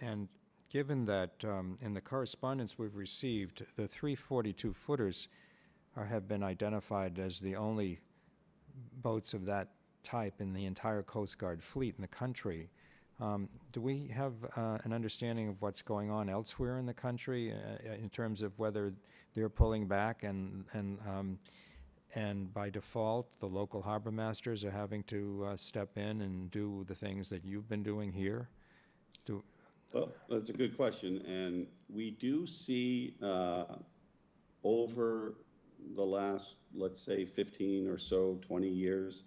and given that in the correspondence we've received, the 342-footers have been identified as the only boats of that type in the entire Coast Guard fleet in the country. Do we have an understanding of what's going on elsewhere in the country in terms of whether they're pulling back and by default the local harbor masters are having to step in and do the things that you've been doing here? Well, that's a good question, and we do see over the last, let's say, 15 or so, 20 years,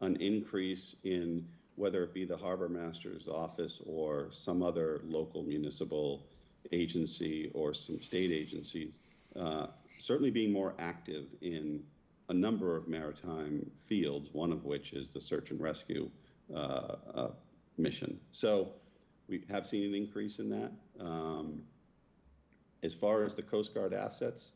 an increase in whether it be the harbor master's office or some other local municipal agency or some state agencies, certainly being more active in a number of maritime fields, one of which is the search and rescue mission. So we have seen an increase in that. As far as the Coast Guard assets,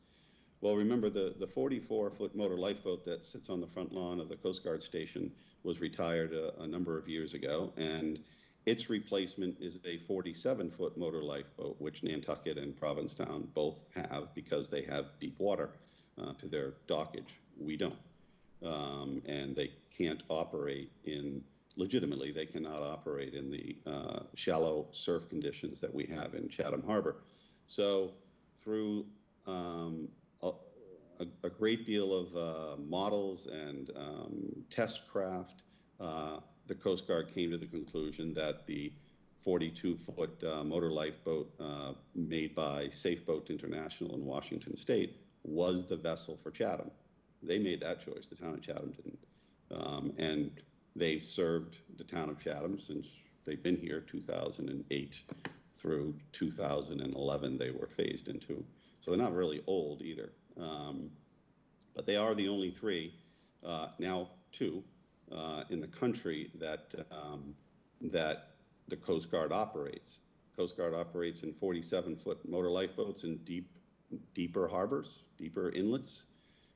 well, remember the 44-foot motor lifeboat that sits on the front lawn of the Coast Guard station was retired a number of years ago, and its replacement is a 47-foot motor lifeboat, which Nantucket and Provincetown both have because they have deep water to their dockage. We don't. And they can't operate legitimately, they cannot operate in the shallow surf conditions that we have in Chatham Harbor. So through a great deal of models and test craft, the Coast Guard came to the conclusion that the 42-foot motor lifeboat made by Safe Boat International in Washington State was the vessel for Chatham. They made that choice, the town of Chatham didn't. And they've served the town of Chatham since they've been here, 2008 through 2011 they were phased into. So they're not really old either. But they are the only three, now two, in the country that the Coast Guard operates. Coast Guard operates in 47-foot motor lifeboats in deeper harbors, deeper inlets.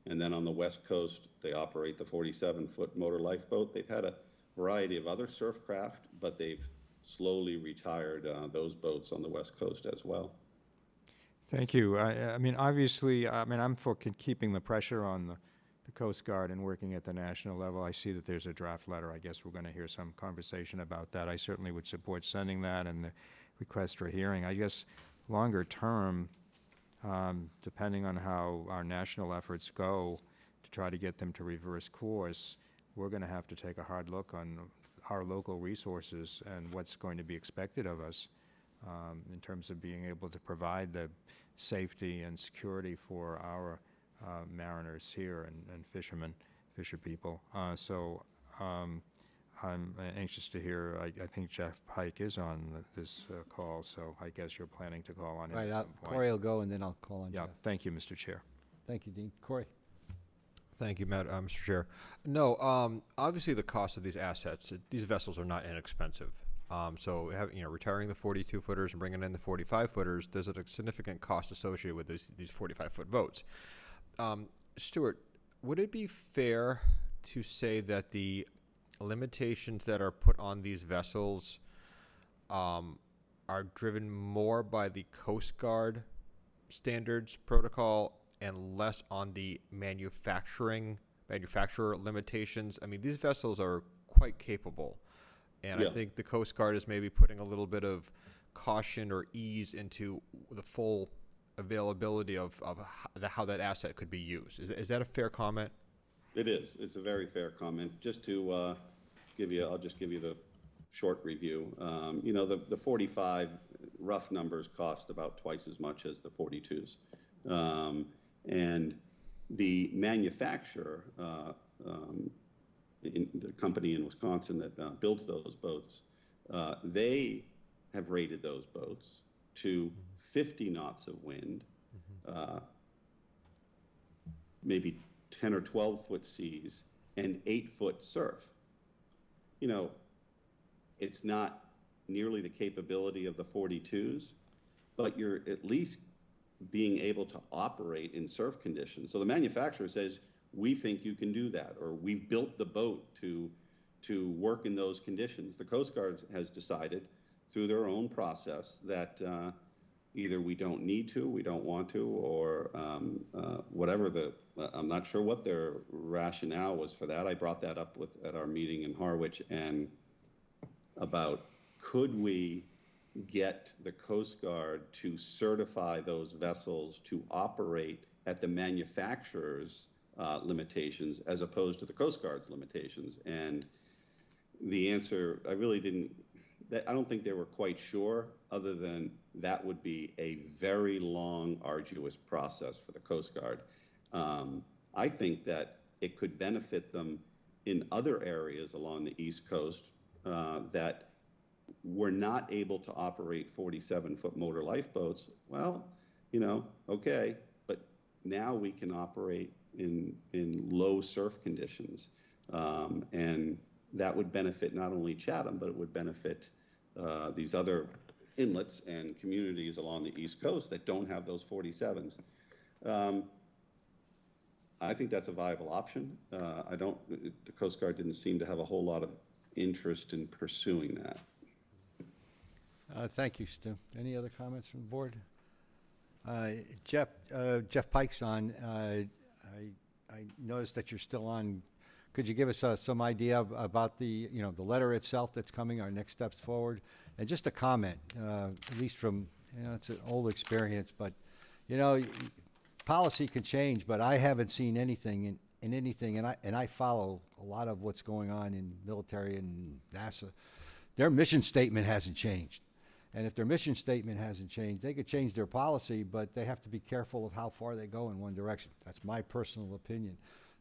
And then on the West Coast, they operate the 47-foot motor lifeboat. They've had a variety of other surf craft, but they've slowly retired those boats on the West Coast as well. Thank you. I mean, obviously, I'm for keeping the pressure on the the Coast Guard and working at the national level. I see that there's a draft letter. I guess we're going to hear some conversation about that. I certainly would support sending that and the request for hearing. I guess longer term, depending on how our national efforts go to try to get them to reverse course, we're going to have to take a hard look on our local resources and what's going to be expected of us in terms of being able to provide the safety and security for our mariners here and fisher people. So I'm anxious to hear. I think Jeff Pike is on this call, so I guess you're planning to call on him Right, at some point. Corey will go, and then I'll call on Yeah, Jeff. thank you, Mr. Chair. Thank you, Dean. Corey? Thank you, Mr. Chair. No, obviously the cost of these assets, these vessels are not inexpensive. So retiring the 42-footers and bringing in the 45-footers, there's a significant cost associated with these 45-foot boats. Stuart, would it be fair to say that the limitations that are put on these vessels are driven more by the Coast Guard standards protocol and less on the manufacturer limitations? I mean, these vessels are quite capable, and Yeah. I think the Coast Guard is maybe putting a little bit of caution or ease into the full availability of how that asset could be used. Is that a fair comment? It is. It's a very fair comment. Just to I'll just give you the short review. The 45 rough numbers cost about twice as much as the 42s. And the manufacturer, the company in Wisconsin that builds those boats, they have rated those boats to 50 knots of wind, maybe 10 or 12-foot seas, and 8-foot surf. It's not nearly the capability of the 42s, but you're at least being able to operate in surf conditions. So the manufacturer says, we think you can do that, or we've built the boat to work in those conditions. The Coast Guard has decided through their own process that either we don't need to, we don't want to, or whatever I'm not sure what their rationale was for that. I brought that up at our meeting in Harwich and about could we get the Coast Guard to certify those vessels to operate at the manufacturer's limitations as opposed to the Coast Guard's limitations. And the answer, I don't think they were quite sure, other than that would be a very long, arduous process for the Coast Guard. I think that it could benefit them in other areas along the East Coast that were not able to operate 47-foot motor lifeboats. Well, okay, but now we can operate in low surf conditions. And that would benefit not only Chatham, but it would benefit these other inlets and communities along the East Coast that don't have those 47s. I think that's a viable option. The Coast Guard didn't seem to have a whole lot of interest in pursuing that. Thank you, Stu. Any other comments from the board? Jeff Pike's on. I noticed that you're still on. Could you give us some idea about the letter itself that's coming, our next steps forward? And just a comment, at least from, it's an old experience, but, policy can change, but I haven't seen anything in anything, and I follow a lot of what's going on in military and NASA. Their mission statement hasn't changed. And if their mission statement hasn't changed, they could change their policy, but they have to be careful of how far they go in one direction. That's my personal opinion.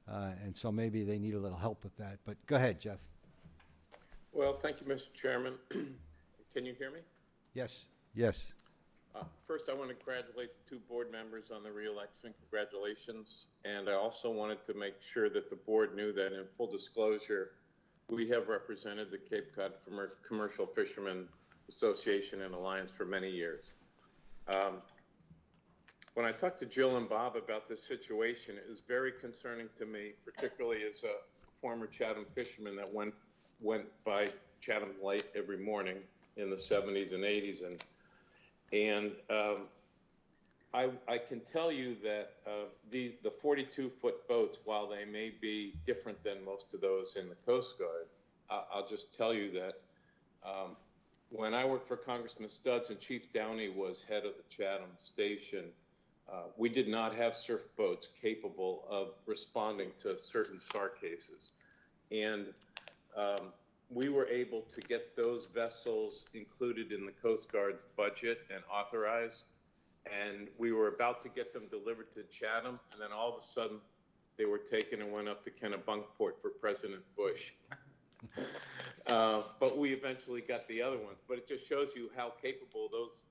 And so maybe they need a little help with that. But go ahead, Jeff. Well, thank you, Mr. Chairman. Can you hear me? Yes. Yes. First, I want to congratulate the two board members on the re-election. Congratulations. And I also wanted to make sure that the board knew that in full disclosure, we have represented the Cape Cod Commercial Fishermen Association and Alliance for many years. When I talked to Jill and Bob about this situation, it was very concerning to me, particularly as a former Chatham fisherman that went by Chatham Light every morning in the 70s and 80s. And I can tell you that the 42-foot boats, while they may be different than most of those in the Coast Guard, I'll just tell you that when I worked for Congressman Studs and Chief Downey was head of the Chatham Station, we did not have surf boats capable of responding to certain SAR cases. And we were able to get those vessels included in the Coast Guard's budget and authorized. And we were about to get them delivered to Chatham, and then all of a sudden they were taken and went up to Kennebunkport for President Bush. But we eventually got the other ones. But it just shows you how capable those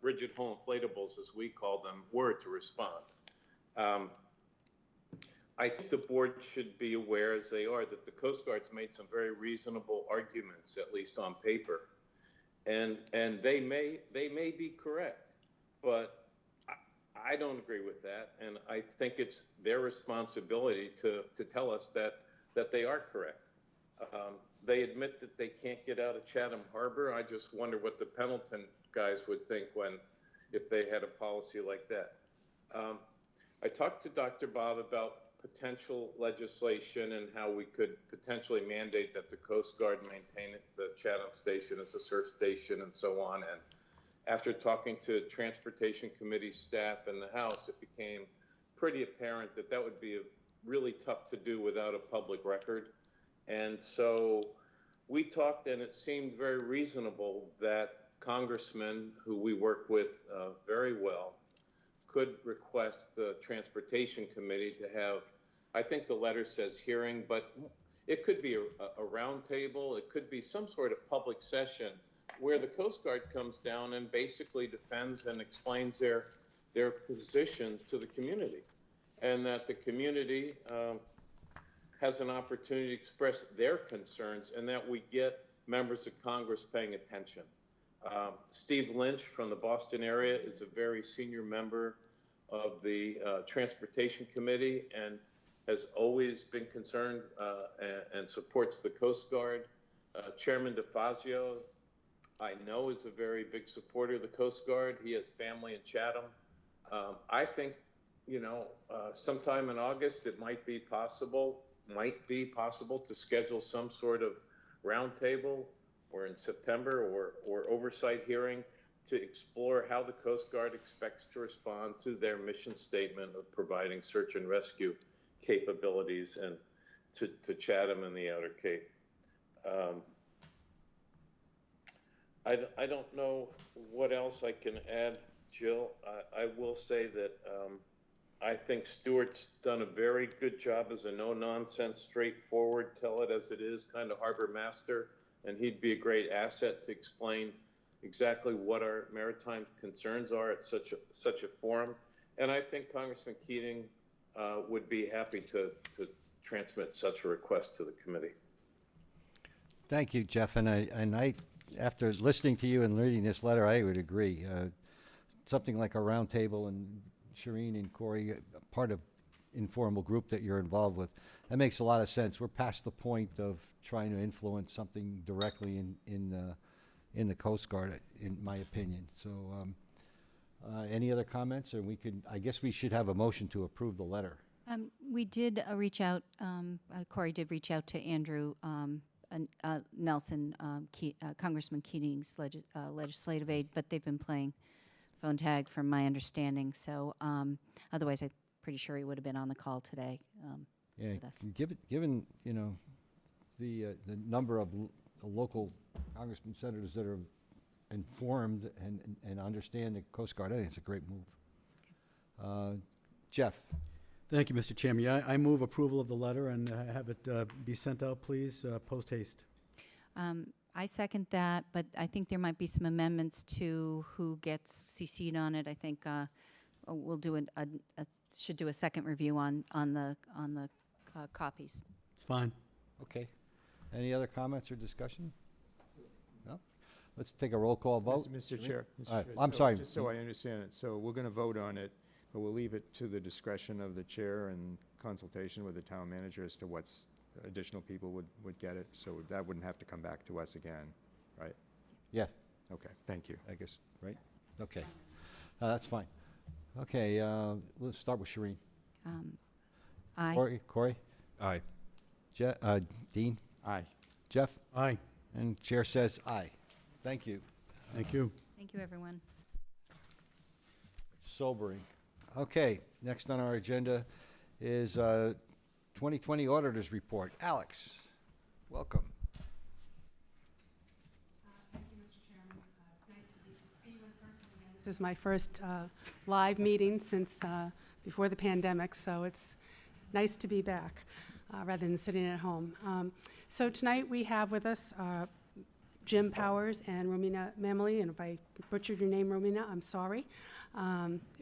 rigid hull inflatables, as we call them, were to respond. I think the board should be aware, as they are, that the Coast Guard's made some very reasonable arguments, at least on paper, and they may be correct. But I don't agree with that, and I think it's their responsibility to tell us that they are correct. They admit that they can't get out of Chatham Harbor. I just wonder what the Pendleton guys would think if they had a policy like that. I talked to Dr. Bob about potential legislation and how we could potentially mandate that the Coast Guard maintain the Chatham Station as a surf station and so on. And after talking to Transportation Committee staff in the House, it became pretty apparent that that would be really tough to do without a public record. And so we talked, and it seemed very reasonable that congressmen who we work with very well could request the Transportation Committee to have, I think the letter says hearing, but it could be a round table. It could be some sort of public session where the Coast Guard comes down and basically defends and explains their position to the community, and that the community has an opportunity to express their concerns, and that we get members of Congress paying attention. Steve Lynch from the Boston area is a very senior member of the Transportation Committee and has always been concerned and supports the Coast Guard. Chairman DeFazio, I know, is a very big supporter of the Coast Guard. He has family in Chatham. I think, sometime in August it might be possible to schedule some sort of roundtable, or in September, or oversight hearing to explore how the Coast Guard expects to respond to their mission statement of providing search and rescue capabilities and to Chatham and the Outer Cape. I don't know what else I can add, Jill. I will say that I think Stuart's done a very good job as a no-nonsense, straightforward, tell it as it is kind of harbor master, and he'd be a great asset to explain exactly what our maritime concerns are at such a forum. And I think Congressman Keating would be happy to transmit such a request to the committee. Thank you, Jeff. And I, after listening to you and reading this letter, I would agree. Something like a roundtable, and Shireen and Corey, part of informal group that you're involved with, that makes a lot of sense. We're past the point of trying to influence something directly in the Coast Guard, in my opinion. So, any other comments? Or I guess we should have a motion to approve the letter. We did reach out, Corey did reach out to Andrew Nelson, Congressman Keating's legislative aide, but they've been playing phone tag from my understanding. So otherwise, I'm pretty sure he would have been on the call today with us. Given the number of local congressmen, senators that are informed and understand the Coast Guard, I think it's a great move. Jeff. Thank you, Mr. Chairman. Yeah, I move approval of the letter and have it be sent out, please, post haste. I second that, but I think there might be some amendments to who gets CC'd on it. I think we'll do should do a second review on the copies. It's fine. Okay. Any other comments or discussion? No? Let's take a roll call vote. Mr. Chair. I'm sorry. Just so I understand it, so we're going to vote on it, but we'll leave it to the discretion of the chair and consultation with the town manager as to what's additional people would get it. So that wouldn't have to come back to us again, right? Yeah, Okay, thank you. I guess, right? Okay. That's fine. Okay, let's start with Shereen. Aye. Corey? Aye. Dean? Aye. Jeff? Aye. And chair says aye. Thank you. Thank you. Thank you, everyone. Sobering. Okay, next on our agenda is 2020 Auditor's Report. Alex, welcome. Thank you, Mr. Chairman. It's nice to see you in person again. This is my first live meeting since before the pandemic, so it's nice to be back rather than sitting at home. So tonight we have with us Jim Powers and Romina Mameli, and if I butchered your name, Romina, I'm sorry,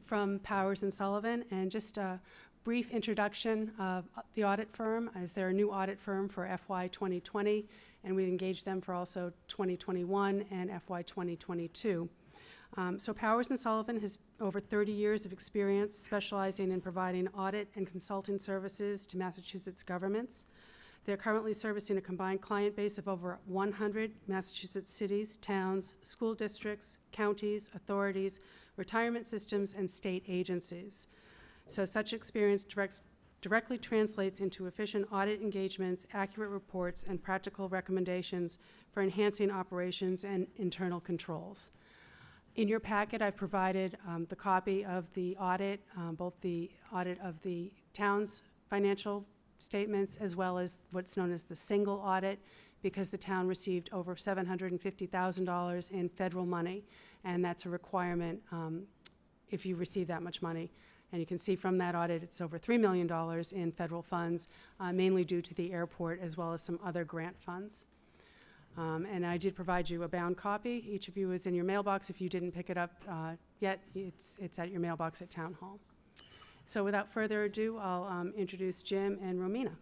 from Powers and Sullivan, and just a brief introduction of the audit firm, as they're a new audit firm for FY 2020, and we engaged them for also 2021 and FY 2022. So Powers and Sullivan has over 30 years of experience specializing in providing audit and consulting services to Massachusetts governments. They're currently servicing a combined client base of over 100 Massachusetts cities, towns, school districts, counties, authorities, retirement systems, and state agencies. So such experience directly translates into efficient audit engagements, accurate reports, and practical recommendations for enhancing operations and internal controls. In your packet, I've provided the copy of the audit, both the audit of the town's financial statements as well as what's known as the single audit, because the town received over $750,000 in federal money, and that's a requirement if you receive that much money. And you can see from that audit, it's over $3 million in federal funds, mainly due to the airport as well as some other grant funds. And I did provide you a bound copy. Each of you is in your mailbox. If you didn't pick it up yet, it's at your mailbox at Town Hall. So without further ado, I'll introduce Jim and Romina.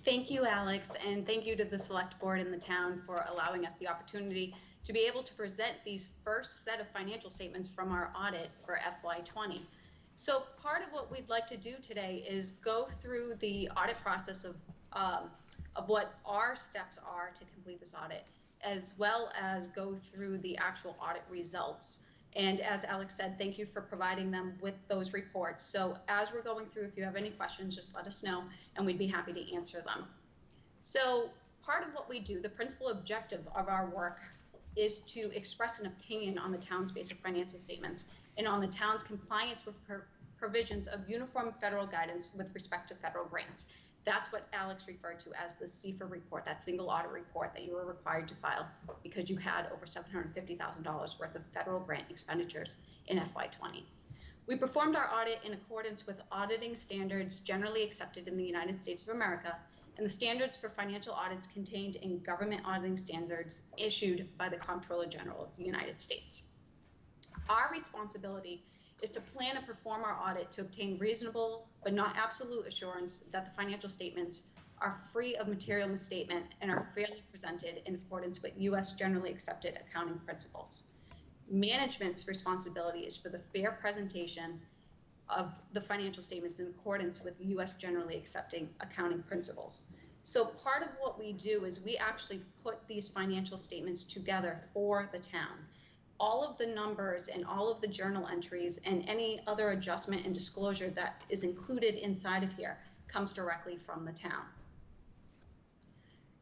Thank you, Alex, and thank you to the Select Board and the town for allowing us the opportunity to be able to present these first set of financial statements from our audit for FY20. So part of what we'd like to do today is go through the audit process of what our steps are to complete this audit, as well as go through the actual audit results. And as Alex said, thank you for providing them with those reports. So as we're going through, if you have any questions, just let us know and we'd be happy to answer them. So part of what we do, the principal objective of our work is to express an opinion on the town's basic financial statements and on the town's compliance with provisions of uniform federal guidance with respect to federal grants. That's what Alex referred to as the CFA report, that single audit report that you were required to file because you had over $750,000 worth of federal grant expenditures in FY20. We performed our audit in accordance with auditing standards generally accepted in the United States of America and the standards for financial audits contained in government auditing standards issued by the Comptroller General of the United States. Our responsibility is to plan and perform our audit to obtain reasonable but not absolute assurance that the financial statements are free of material misstatement and are fairly presented in accordance with U.S. generally accepted accounting principles. Management's responsibility is for the fair presentation of the financial statements in accordance with U.S. generally accepting accounting principles. So part of what we do is we actually put these financial statements together for the town. All of the numbers and all of the journal entries and any other adjustment and disclosure that is included inside of here comes directly from the town.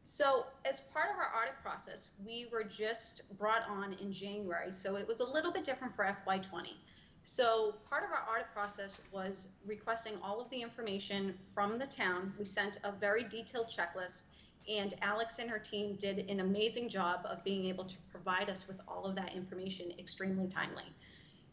So as part of our audit process, we were just brought on in January, so it was a little bit different for FY20. So part of our audit process was requesting all of the information from the town. We sent a very detailed checklist, and Alex and her team did an amazing job of being able to provide us with all of that information extremely timely.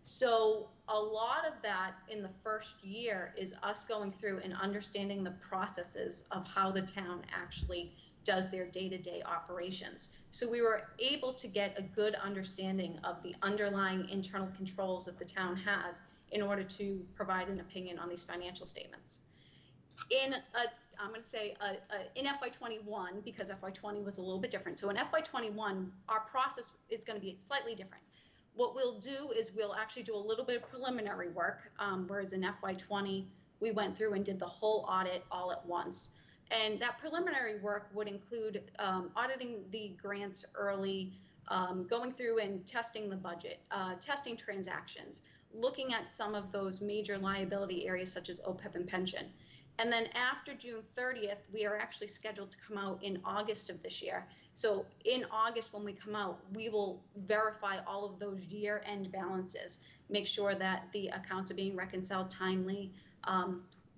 So a lot of that in the first year is us going through and understanding the processes of how the town actually does their day-to-day operations. So we were able to get a good understanding of the underlying internal controls that the town has in order to provide an opinion on these financial statements. In FY21, because FY20 was a little bit different. So in FY21, our process is going to be slightly different. What we'll do is we'll actually do a little bit of preliminary work, whereas in FY20, we went through and did the whole audit all at once. And that preliminary work would include auditing the grants early, going through and testing the budget, testing transactions, looking at some of those major liability areas such as OPEB and pension. And then after June 30th, we are actually scheduled to come out in August of this year. So in August, when we come out, we will verify all of those year-end balances, make sure that the accounts are being reconciled timely,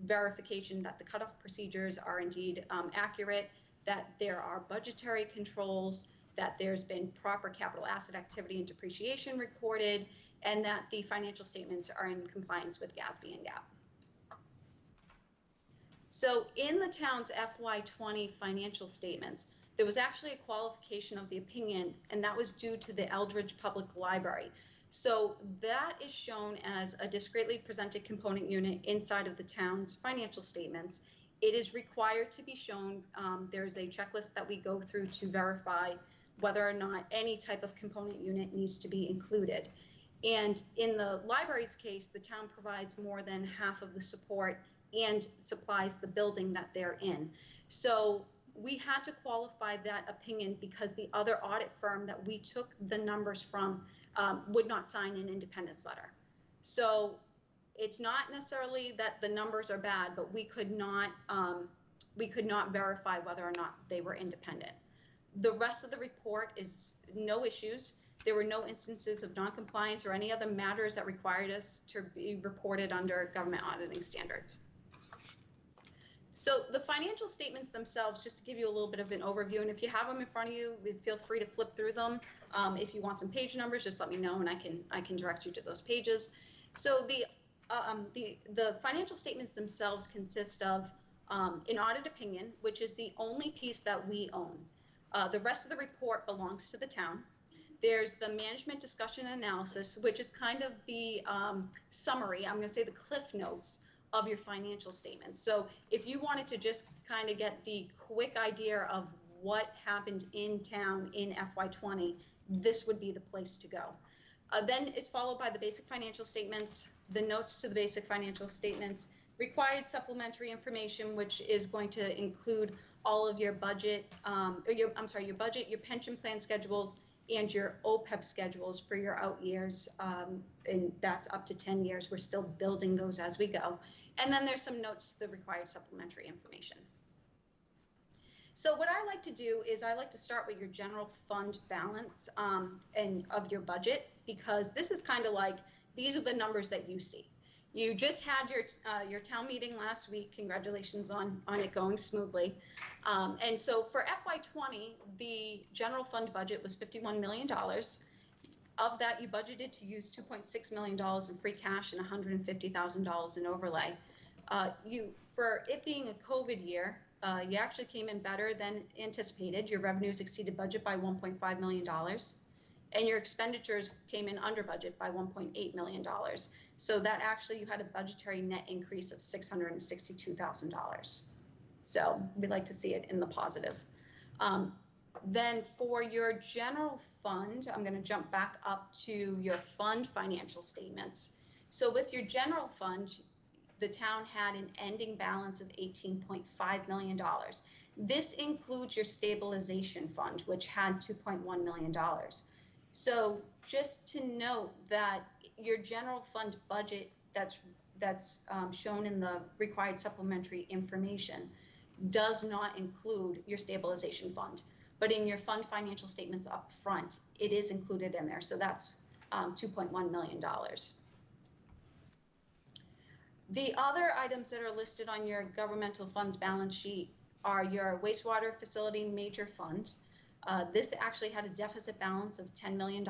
verification that the cutoff procedures are indeed accurate, that there are budgetary controls, that there's been proper capital asset activity and depreciation recorded, and that the financial statements are in compliance with GASB and GAAP. So in the town's FY20 financial statements, there was actually a qualification of the opinion, and that was due to the Eldridge Public Library. So that is shown as a discretely presented component unit inside of the town's financial statements. It is required to be shown. There's a checklist that we go through to verify whether or not any type of component unit needs to be included. And in the library's case, the town provides more than half of the support and supplies the building that they're in. So we had to qualify that opinion because the other audit firm that we took the numbers from would not sign an independence letter. So it's not necessarily that the numbers are bad, but we could not verify whether or not they were independent. The rest of the report is no issues. There were no instances of noncompliance or any other matters that required us to be reported under government auditing standards. So the financial statements themselves, just to give you a little bit of an overview, and if you have them in front of you, feel free to flip through them. If you want some page numbers, just let me know and I can direct you to those pages. So the financial statements themselves consist of an audit opinion, which is the only piece that we own. The rest of the report belongs to the town. There's the management discussion and analysis, which is kind of the summary, I'm going to say the cliff notes of your financial statements. So if you wanted to just kind of get the quick idea of what happened in town in FY20, this would be the place to go. Then it's followed by the basic financial statements, the notes to the basic financial statements, required supplementary information, which is going to include all of your budget, your budget, your pension plan schedules, and your OPEB schedules for your out years, and that's up to 10 years. We're still building those as we go. And then there's some notes to the required supplementary information. So what I like to do is I like to start with your general fund balance and of your budget, because this is kind of like, these are the numbers that you see. You just had your town meeting last week. Congratulations on it going smoothly. And so for FY20, the general fund budget was $51 million. Of that, you budgeted to use $2.6 million in free cash and $150,000 in overlay. For it being a COVID year, you actually came in better than anticipated. Your revenues exceeded budget by $1.5 million, and your expenditures came in under budget by $1.8 million. So that actually, you had a budgetary net increase of $662,000. So we'd like to see it in the positive. Then for your general fund, I'm going to jump back up to your fund financial statements. So with your general fund, the town had an ending balance of $18.5 million. This includes your stabilization fund, which had $2.1 million. So just to note that your general fund budget that's shown in the required supplementary information does not include your stabilization fund. But in your fund financial statements up front, it is included in there. So that's $2.1 million. The other items that are listed on your governmental funds balance sheet are your wastewater facility major fund. This actually had a deficit balance of $10 million.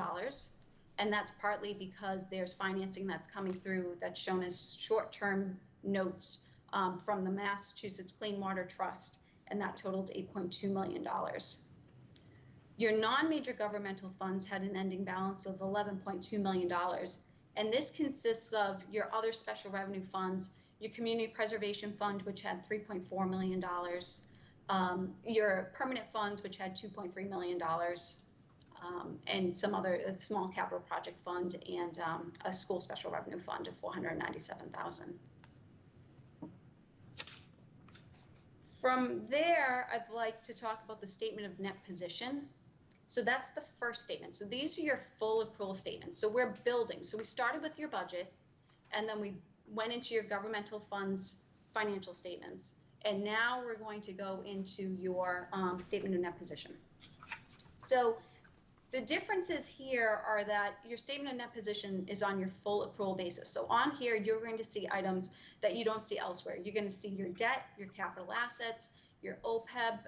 And that's partly because there's financing that's coming through that's shown as short-term notes from the Massachusetts Clean Water Trust, and that totaled $8.2 million. Your non-major governmental funds had an ending balance of $11.2 million, and this consists of your other special revenue funds, your community preservation fund, which had $3.4 million, your permanent funds, which had $2.3 million, and some other a small capital project fund, and a school special revenue fund of $497,000. From there, I'd like to talk about the statement of net position. So that's the first statement. So these are your full accrual statements. So we're building. So we started with your budget, and then we went into your governmental funds financial statements. And now we're going to go into your statement of net position. So the differences here are that your statement of net position is on your full accrual basis. So on here, you're going to see items that you don't see elsewhere. You're going to see your debt, your capital assets, your OPEB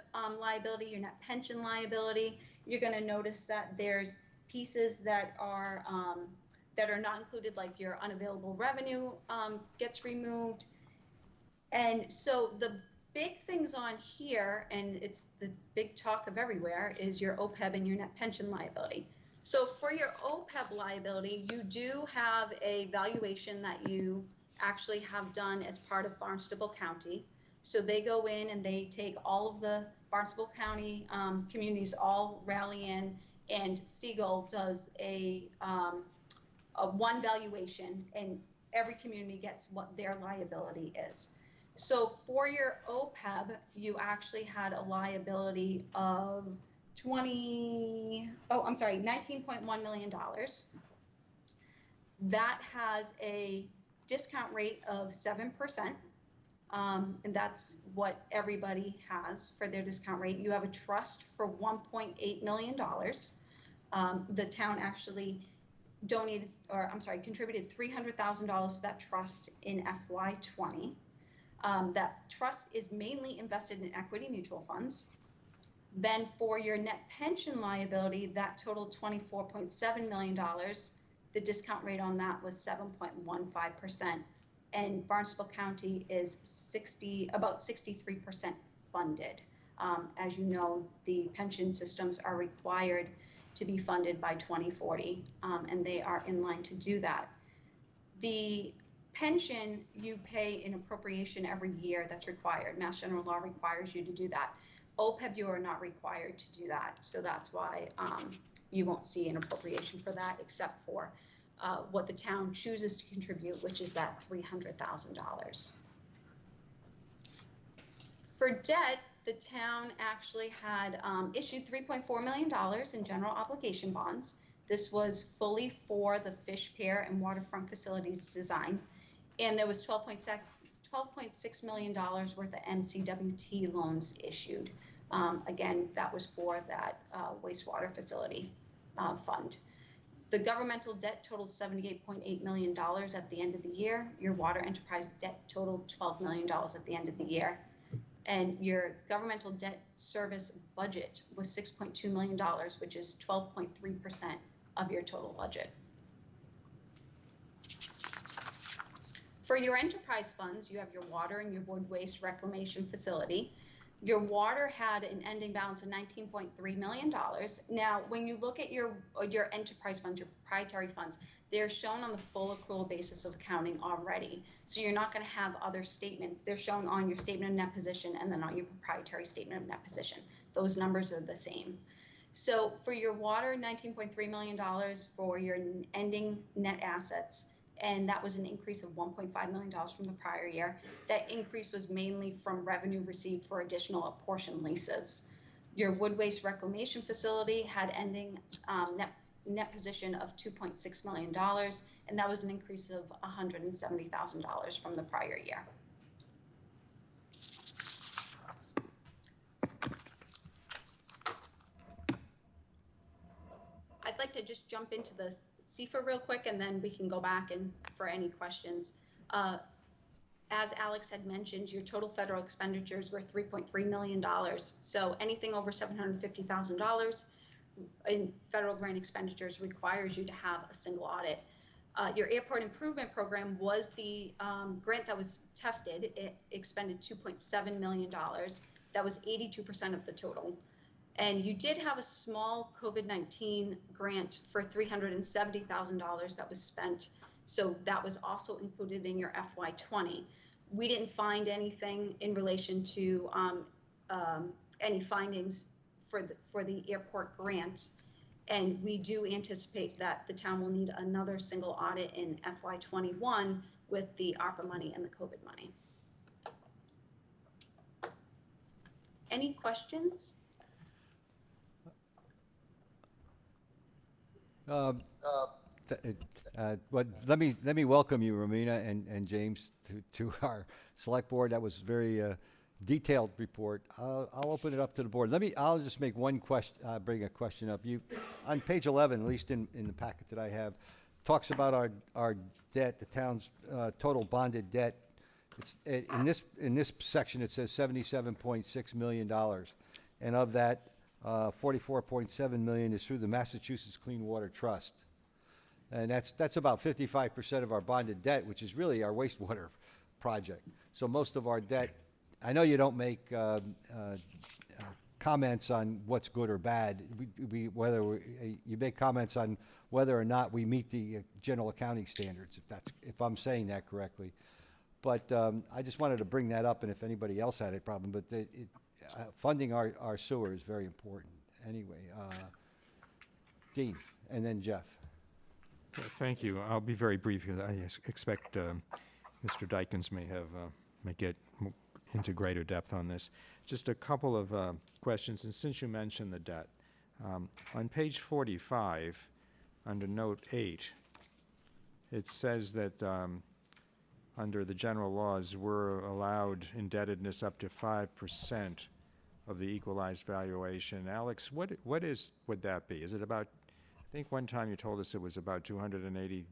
liability, your net pension liability. You're going to notice that there's pieces that are not included, like your unavailable revenue gets removed. And so the big things on here, and it's the big talk of everywhere, is your OPEB and your net pension liability. So for your OPEB liability, you do have a valuation that you actually have done as part of Barnstable County. So they go in and they take all of the Barnstable County communities, all rally in, and Siegel does a one valuation, and every community gets what their liability is. So for your OPEB, you actually had a liability of $19.1 million. That has a discount rate of 7%. And that's what everybody has for their discount rate. You have a trust for $1.8 million. The town actually contributed $300,000 to that trust in FY20. That trust is mainly invested in equity mutual funds. Then for your net pension liability, that totaled $24.7 million. The discount rate on that was 7.15%. And Barnstable County is about 63% funded. As you know, the pension systems are required to be funded by 2040, and they are in line to do that. The pension, you pay an appropriation every year that's required. Mass General Law requires you to do that. OPEB, you are not required to do that. So that's why you won't see an appropriation for that, except for what the town chooses to contribute, which is that $300,000. For debt, the town actually had issued $3.4 million in general obligation bonds. This was fully for the fish pier and waterfront facilities design. And there was $12.6 million worth of MCWT loans issued. Again, that was for that wastewater facility fund. The governmental debt totaled $78.8 million at the end of the year. Your water enterprise debt totaled $12 million at the end of the year. And your governmental debt service budget was $6.2 million, which is 12.3% of your total budget. For your enterprise funds, you have your water and your wood waste reclamation facility. Your water had an ending balance of $19.3 million. Now, when you look at your enterprise funds, your proprietary funds, they're shown on the full accrual basis of accounting already. So you're not going to have other statements. They're shown on your statement of net position and then on your proprietary statement of net position. Those numbers are the same. So for your water, $19.3 million for your ending net assets. And that was an increase of $1.5 million from the prior year. That increase was mainly from revenue received for additional apportioned leases. Your wood waste reclamation facility had ending net position of $2.6 million, and that was an increase of $170,000 from the prior year. I'd like to just jump into the CFA real quick, and then we can go back and for any questions. As Alex had mentioned, your total federal expenditures were $3.3 million. So anything over $750,000 in federal grant expenditures requires you to have a single audit. Your airport improvement program was the grant that was tested. It expended $2.7 million. That was 82% of the total. And you did have a small COVID-19 grant for $370,000 that was spent. So that was also included in your FY20. We didn't find anything in relation to any findings for the airport grant. And we do anticipate that the town will need another single audit in FY21 with the ARPA money and the COVID money. Any questions? But let me welcome you, Romina and James, to our select board. That was very detailed report. I'll open it up to the board. I'll just make one question, bring a question up. On page 11, at least in the packet that I have, talks about our debt, the town's total bonded debt. In this section, it says $77.6 million. And of that, 44.7 million is through the Massachusetts Clean Water Trust. And that's about 55% of our bonded debt, which is really our wastewater project. So most of our debt, I know you don't make comments on what's good or bad. You make comments on whether or not we meet the general accounting standards, if I'm saying that correctly. But I just wanted to bring that up, and if anybody else had a problem, but funding our sewer is very important. Anyway, Dean, and then Jeff. Thank you. I'll be very brief because I expect Mr. Dykens may get into greater depth on this. Just a couple of questions, and since you mentioned the debt, on page 45, under note 8, it says that under the general laws, we're allowed indebtedness up to 5% of the equalized valuation. Alex, what would that be? Is it about, I think one time you told us it was about $280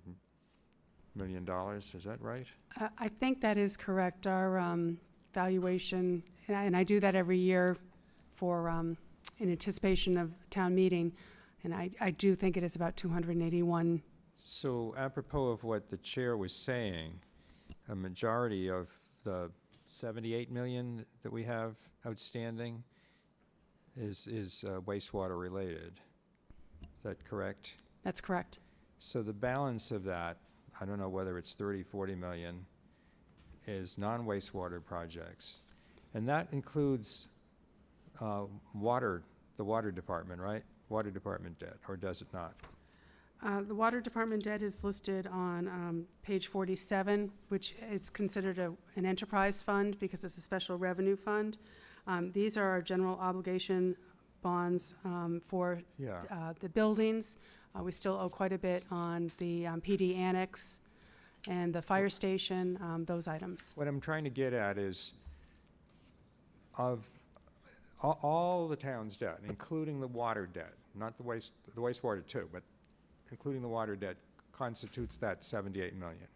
million. Is that right? I think that is correct. Our valuation, and I do that every year for in anticipation of town meeting, and I do think it is about 281. So apropos of what the chair was saying, a majority of the 78 million that we have outstanding is wastewater related. Is that correct? That's correct. So the balance of that, I don't know whether it's 30, 40 million, is non-wastewater projects. And that includes the water department, right? Water department debt, or does it not? The water department debt is listed on page 47, which is considered an enterprise fund because it's a special revenue fund. These are our general obligation bonds for the buildings. We still owe quite a bit on the PD annex and the fire station, those items. What I'm trying to get at is, of all the town's debt, including the water debt, not the wastewater too, but including the water debt, constitutes that 78 million?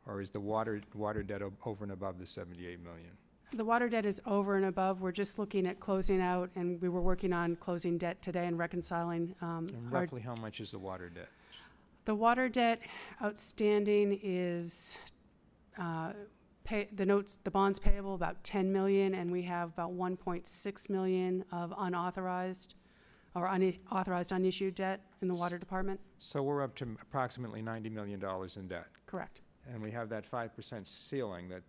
Or is the water debt over and above the 78 million? The water debt is over and above. We're just looking at closing out, and we were working on closing debt today and reconciling. And roughly how much is the water debt? The water debt outstanding is the bonds payable about 10 million, and we have about 1.6 million of unauthorized unissued debt in the water department. So we're up to approximately $90 million in debt. Correct. And we have that 5% ceiling that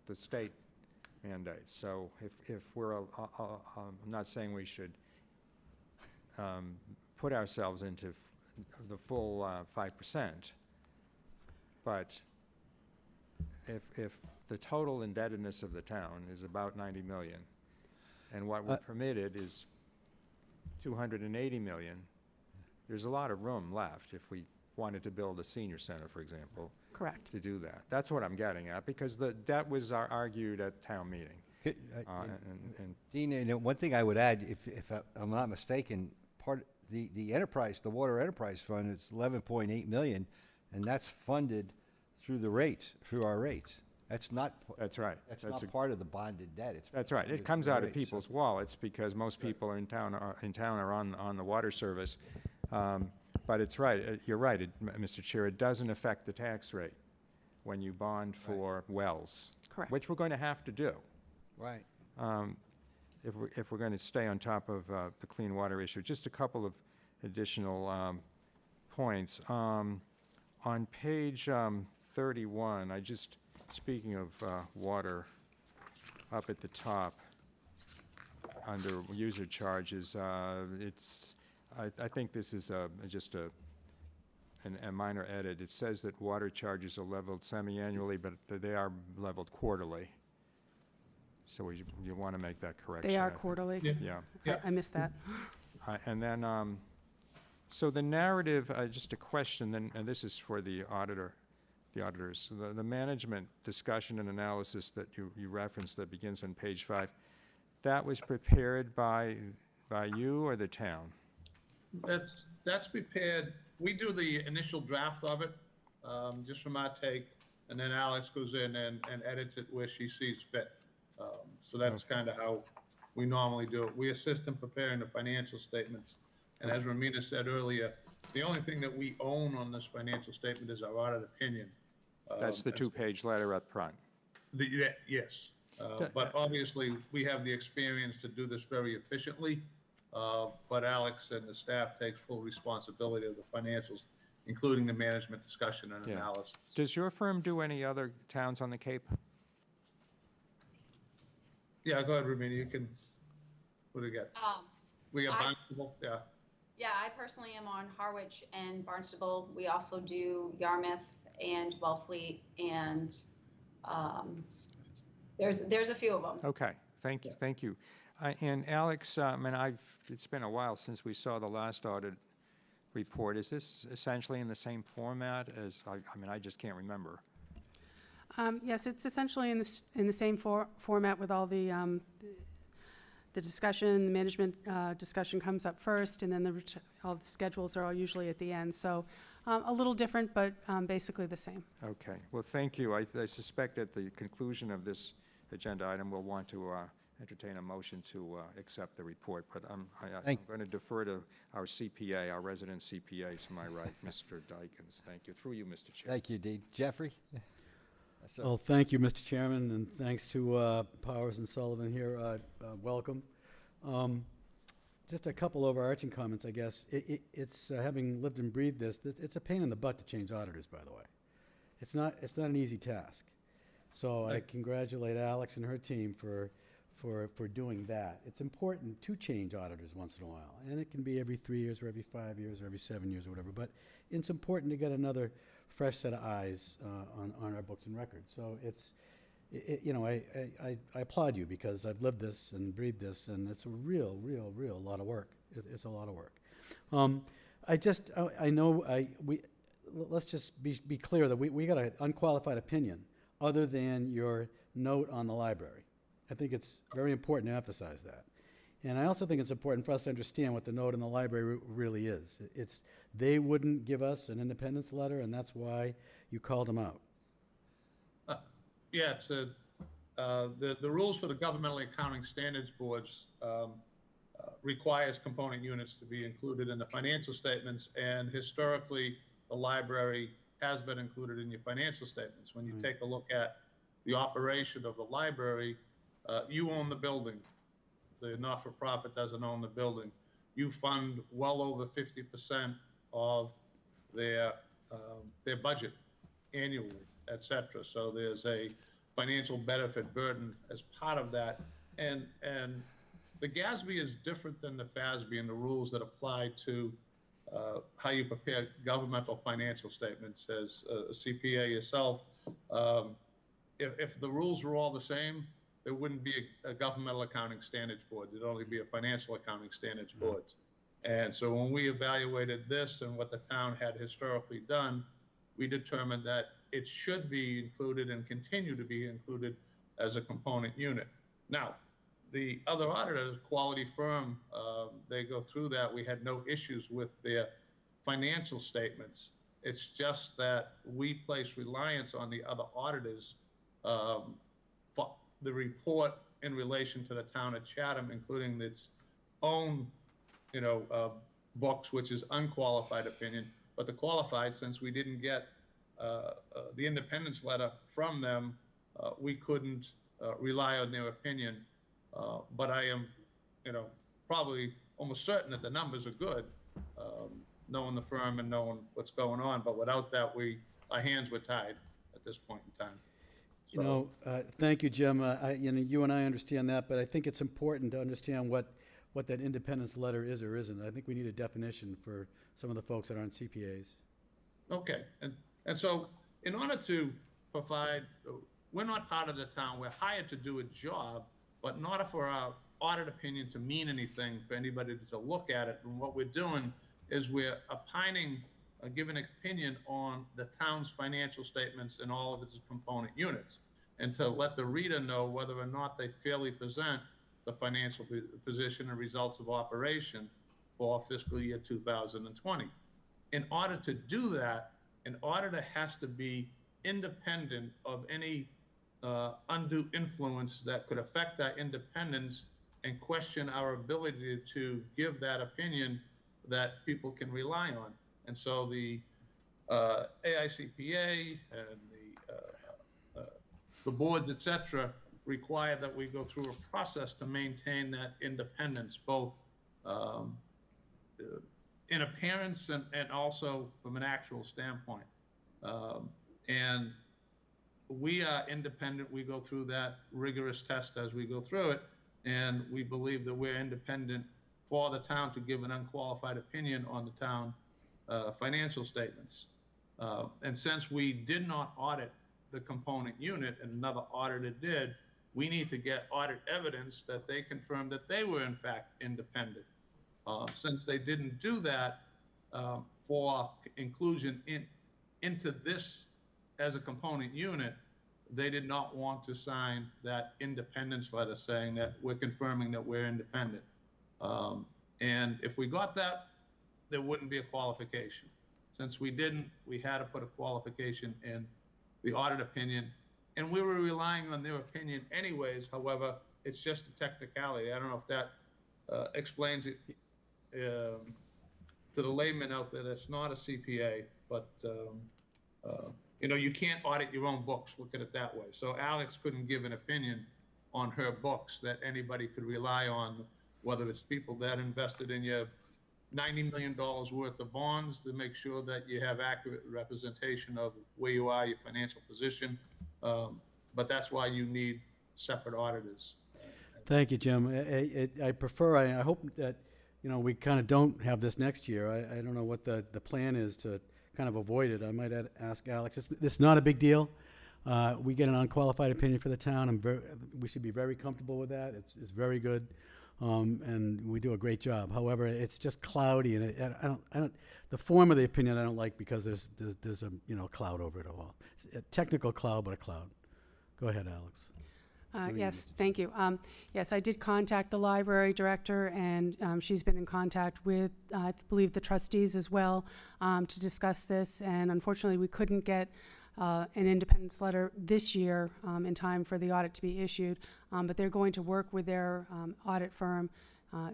the state mandates. So if we're, I'm not saying we should put ourselves into the full 5%, but if the total indebtedness of the town is about 90 million, and what we're permitted is 280 million, there's a lot of room left if we wanted to build a senior center, for example. Correct. To do that. That's what I'm getting at, because the debt was argued at town meeting. Dean, one thing I would add, if I'm not mistaken, the water enterprise fund is 11.8 million, and that's funded through our rates. That's not. That's right. That's not part of the bonded debt. That's right. It comes out of people's wallets because most people in town are on the water service. But it's right. You're right, Mr. Chair. It doesn't affect the tax rate when you bond for wells. Correct. Which we're going to have to do. Right. If we're going to stay on top of the clean water issue. Just a couple of additional points. On page 31, speaking of water, up at the top, under user charges, I think this is just a minor edit. It says that water charges are leveled semi-annually, but they are leveled quarterly. So you want to make that correction. They are quarterly? Yeah. I missed that. And then So the narrative, just a question, and this is for the auditor, the auditors. The management discussion and analysis that you referenced that begins on page 5, that was prepared by you or the town? That's prepared. We do the initial draft of it, just from our take, and then Alex goes in and edits it where she sees fit. So that's kind of how we normally do it. We assist in preparing the financial statements. And as Romina said earlier, the only thing that we own on this financial statement is our audit opinion. That's the 2-page letter up front. Yes. But obviously, we have the experience to do this very efficiently. But Alex and the staff takes full responsibility of the financials, including the management discussion and analysis. Does your firm do any other towns on the Cape? Yeah, go ahead, Romina. You can. What do we got? We got Barnstable. Yeah. Yeah, I personally am on Harwich and Barnstable. We also do Yarmouth and Wellfleet, and there's a few of them. Okay, thank you. And Alex, it's been a while since we saw the last audit report. Is this essentially in the same format as, I just can't remember. Yes, it's essentially in the same format with all the discussion, the management discussion comes up first, and then all the schedules are all usually at the end. So a little different, but basically the same. Okay, well, thank you. I suspect at the conclusion of this agenda item, we'll want to entertain a motion to accept the report, but I'm going to defer to our CPA, our resident CPA to my right, Mr. Dykens. Thank you. Through you, Mr. Chair. Thank you, Dean. Jeffrey? Well, thank you, Mr. Chairman, and thanks to Powers and Sullivan here. Welcome. Just a couple overarching comments, I guess. It's having lived and breathed this, it's a pain in the butt to change auditors, by the way. It's not an easy task. So I congratulate Alex and her team for doing that. It's important to change auditors once in a while, and it can be every 3 years or every 5 years or every 7 years or whatever, but it's important to get another fresh set of eyes on our books and records. So I applaud you because I've lived this and breathed this, and it's a real lot of work. It's a lot of work. Let's just be clear that we got an unqualified opinion other than your note on the library. I think it's very important to emphasize that. And I also think it's important for us to understand what the note in the library really is. They wouldn't give us an independence letter, and that's why you called them out. Yeah, it's the rules for the Governmental Accounting Standards Boards requires component units to be included in the financial statements, and historically, the library has been included in your financial statements. When you take a look at the operation of the library, you own the building. The not-for-profit doesn't own the building. You fund well over 50% of their budget annually, et cetera. So there's a financial benefit burden as part of that. And the GASB is different than the FASB in the rules that apply to how you prepare governmental financial statements. As a CPA yourself, if the rules were all the same, there wouldn't be a governmental accounting standards board. There'd only be a financial accounting standards board. And so when we evaluated this and what the town had historically done, we determined that it should be included and continue to be included as a component unit. Now, the other auditors, Quality Firm, they go through that. We had no issues with their financial statements. It's just that we place reliance on the other auditors for the report in relation to the town of Chatham, including its own, books, which is unqualified opinion, but the qualified, since we didn't get the independence letter from them, we couldn't rely on their opinion. But I am, probably almost certain that the numbers are good, knowing the firm and knowing what's going on. But without that, our hands were tied at this point in time. So, thank you, Jim. You and I understand that, but I think it's important to understand what that independence letter is or isn't. I think we need a definition for some of the folks that aren't CPAs. Okay, and so in order to provide, we're not part of the town. We're hired to do a job, but in order for our audit opinion to mean anything, for anybody to look at it, and what we're doing is we're opining, giving an opinion on the town's financial statements and all of its component units, and to let the reader know whether or not they fairly present the financial position and results of operation for fiscal year 2020. In order to do that, an auditor has to be independent of any undue influence that could affect that independence and question our ability to give that opinion that people can rely on. And so the AICPA and the boards, et cetera, require that we go through a process to maintain that independence, both in appearance and also from an actual standpoint. And we are independent. We go through that rigorous test as we go through it, and we believe that we're independent for the town to give an unqualified opinion on the town financial statements. And since we did not audit the component unit and another auditor did, we need to get audit evidence that they confirmed that they were in fact independent. Since they didn't do that for inclusion into this as a component unit, they did not want to sign that independence letter saying that we're confirming that we're independent. And if we got that, there wouldn't be a qualification. Since we didn't, we had to put a qualification in the audit opinion, and we were relying on their opinion anyways. However, it's just a technicality. I don't know if that explains it to the layman out there that's not a CPA, but you know, you can't audit your own books, look at it that way. So Alex couldn't give an opinion on her books that anybody could rely on, whether it's people that invested in your $90 million worth of bonds to make sure that you have accurate representation of where you are, your financial position. But that's why you need separate auditors. Thank you, Jim. I prefer, I hope that, you know, we kind of don't have this next year. I don't know what the plan is to kind of avoid it. I might ask Alex. It's not a big deal. We get an unqualified opinion for the town. We should be very comfortable with that. It's very good. And we do a great job. However, it's just cloudy, and I don't. The form of the opinion I don't like because there's a, you know, cloud over it all. It's a technical cloud, but a cloud. Go ahead, Alex. Yes, thank you. Yes, I did contact the library director, and she's been in contact with, I believe, the trustees as well, to discuss this. And unfortunately, we couldn't get an independence letter this year in time for the audit to be issued, but they're going to work with their audit firm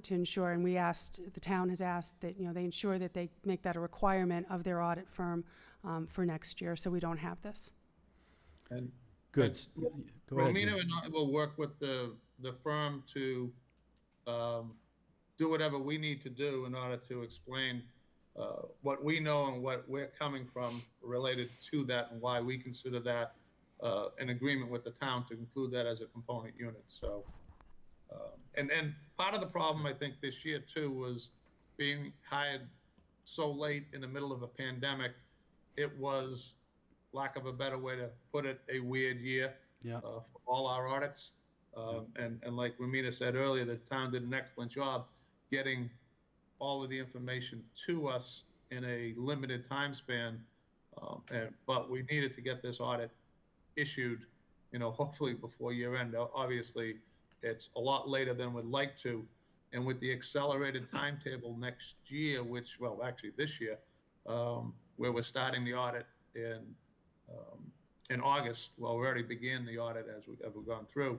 to ensure, and the town has asked that, you know, they ensure that they make that a requirement of their audit firm for next year, so we don't have this. And Good. Go ahead, Romina Jim. and I will work with the firm to do whatever we need to do in order to explain what we know and what we're coming from related to that, and why we consider that an agreement with the town to include that as a component unit. So, and part of the problem, I think, this year too was being hired so late in the middle of a pandemic. It was, lack of a better way to put it, a weird year for all our audits. And like Romina said earlier, the town did an excellent job getting all of the information to us in a limited time span. But we needed to get this audit issued, you know, hopefully before year end. Obviously, it's a lot later than we'd like to. And with the accelerated timetable next year, which, well, actually this year, where we're starting the audit in August, well, we already began the audit as we've gone through.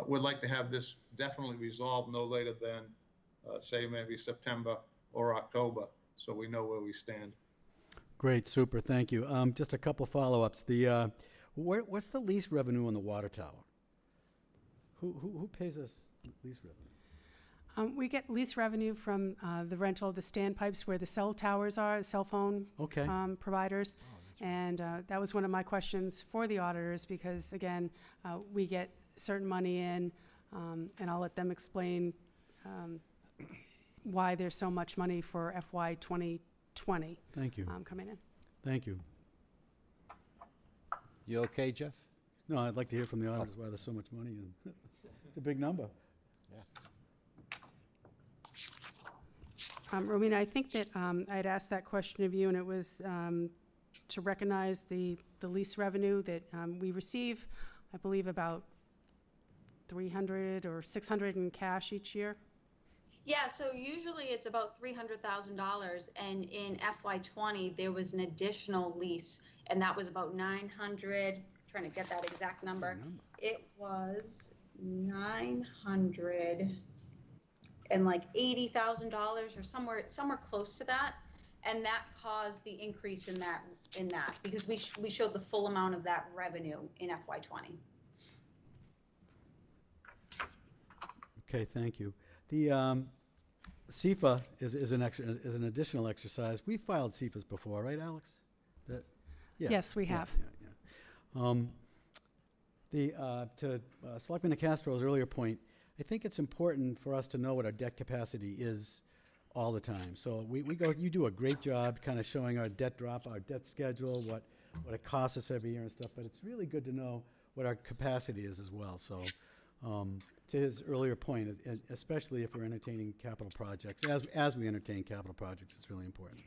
We'd like to have this definitely resolved no later than, say, maybe September or October, so we know where we stand. Great, super, thank you. Just a couple follow-ups. What's the lease revenue on the water tower? Who pays us lease revenue? We get lease revenue from the rental of the standpipes where the cell towers are, the cell phone providers. And that was one of my questions for the auditors because, again, we get certain money in, and I'll let them explain why there's so much money for FY 2020 Thank you. coming in. Thank you. You okay, Jeff? No, I'd like to hear from the auditors why there's so much money in. It's a big number. Romina, I think that I'd asked that question of you, and it was to recognize the lease revenue that we receive, I believe about 300 or 600 in cash each year. Yeah, so usually it's about $300,000, and in FY20 there was an additional lease, and that was about 900. Trying to get that exact number. It was $980,000 or somewhere close to that, and that caused the increase in that because we showed the full amount of that revenue in FY20. Okay, thank you. The CFA is an additional exercise. We filed CFAs before, right, Alex? Yes, we have. To Selectman Castro's earlier point, I think it's important for us to know what our debt capacity is all the time. So you do a great job kind of showing our debt drop, our debt schedule, what it costs us every year and stuff, but it's really good to know what our capacity is as well. So to his earlier point, especially if we're entertaining capital projects, as we entertain capital projects, it's really important.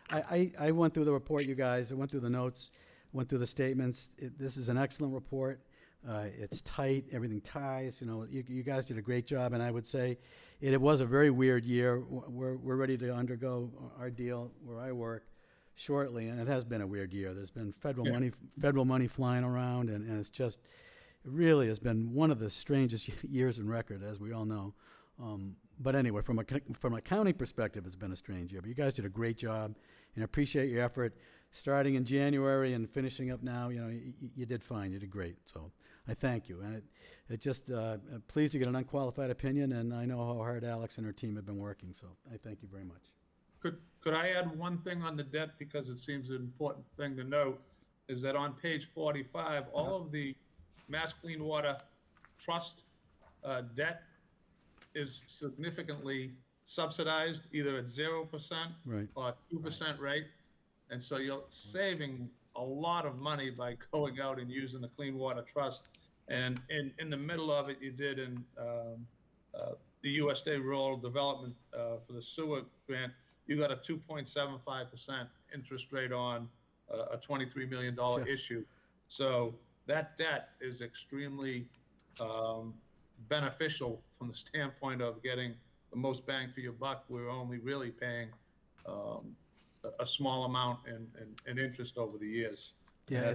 I went through the report, you guys. I went through the notes, went through the statements. This is an excellent report. It's tight. Everything ties. You guys did a great job, and I would say it was a very weird year. We're ready to undergo our deal where I work shortly, and it has been a weird year. There's been federal money flying around, and it's just it really has been one of the strangest years in record, as we all know. But anyway, from an accounting perspective, it's been a strange year. But you guys did a great job, and I appreciate your effort. Starting in January and finishing up now, you did fine. You did great. So I thank you. And it just pleased to get an unqualified opinion, and I know how hard Alex and her team have been working. So I thank you very much. Could I add one thing on the debt, because it seems an important thing to note, is that on page 45, all of the Mass Clean Water Trust debt is significantly subsidized, either at 0% or 2% rate. And so you're saving a lot of money by going out and using the Clean Water Trust. And in the middle of it, you did in the U.S. State Rural Development for the sewer grant, you got a 2.75% interest rate on a $23 million issue. So that debt is extremely beneficial from the standpoint of getting the most bang for your buck. We're only really paying a small amount in interest over the years. Yeah,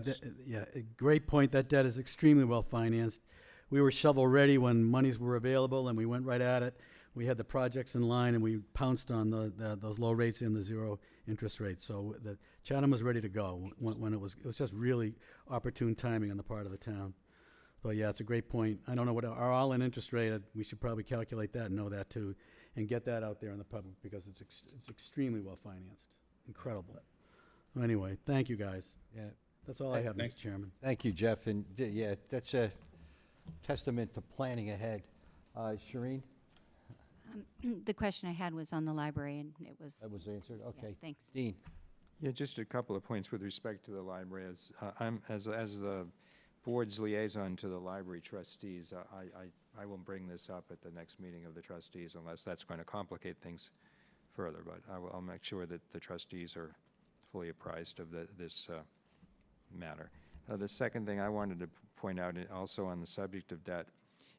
great point. That debt is extremely well financed. We were shovel ready when monies were available, and we went right at it. We had the projects in line, and we pounced on those low rates and the zero interest rates. So the Chatham was ready to go when it was just really opportune timing on the part of the town. But yeah, it's a great point. I don't know what our all-in interest rate. We should probably calculate that and know that too, and get that out there in the public, because it's extremely well financed. Incredible. Well, anyway, thank you guys. Yeah. That's all I have, Mr. Chairman. Thank you, Jeff. And yeah, that's a testament to planning ahead. Shireen? The question I had was on the library, and it was... That was answered? Okay. Yeah, thanks. Dean? Yeah, just a couple of points with respect to the library. As the board's liaison to the library trustees, I will bring this up at the next meeting of the trustees, unless that's going to complicate things further. But I'll make sure that the trustees are fully apprised of this matter. The second thing I wanted to point out, also on the subject of debt,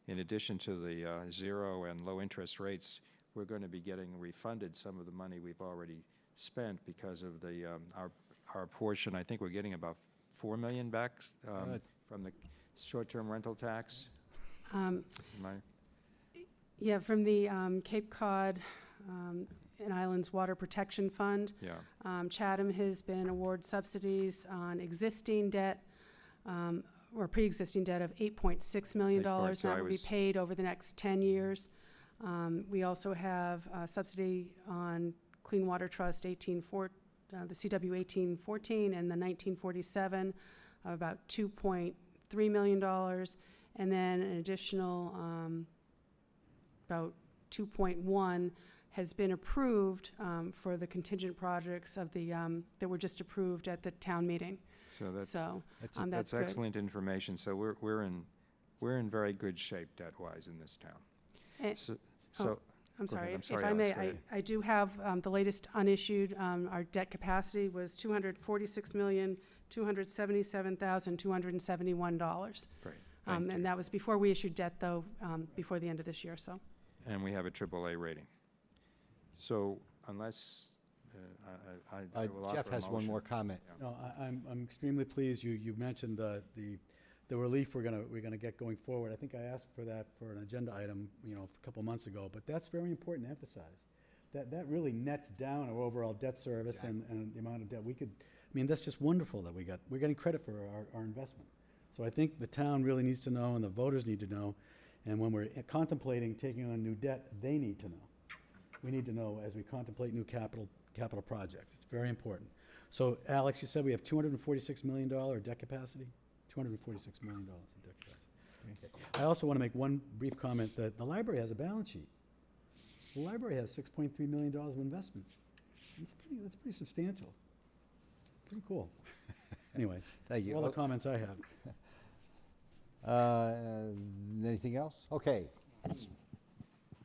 in addition to the zero and low interest rates, we're going to be getting refunded some of the money we've already spent because of our portion. I think we're getting about $4 million back from the short-term rental tax. Yeah, from the Cape Cod and Islands Water Protection Fund. Yeah. Chatham has been awarded subsidies on existing debt, or pre-existing debt of $8.6 million. That will be paid over the next 10 years. We also have a subsidy on Clean Water Trust the CW 1814 and the 1947 of about $2.3 million, and then an additional about 2.1 has been approved for the contingent projects of the that were just approved at the town meeting. So that's good. Excellent information. So we're in very good shape debt-wise in this town. I'm Go ahead. sorry, I'm if sorry, I Alex, may, go ahead. I do have the latest unissued, our debt capacity was $246,277,271. Great, thank you. And that was before we issued debt, though, before the end of this year, so. And we have a AAA rating. So unless, I will offer a Jeff has one motion. more comment. No, I'm extremely pleased you mentioned the relief we're gonna get going forward. I think I asked for that for an agenda item, a couple months ago, but that's very important to emphasize. That really nets down our overall debt service and the amount of debt that's just wonderful that we're getting credit for our investment. So I think the town really needs to know and the voters need to know, and when we're contemplating taking on new debt, they need to know. We need to know as we contemplate new capital projects. It's very important. So, Alex, you said we have $246 million debt capacity? $246 million in debt capacity. Okay. I also want to make one brief comment that the library has a balance sheet. The library has $6.3 million of investments. That's pretty substantial. Pretty cool. Anyway, Thank you. all the comments I have. Anything else? Okay.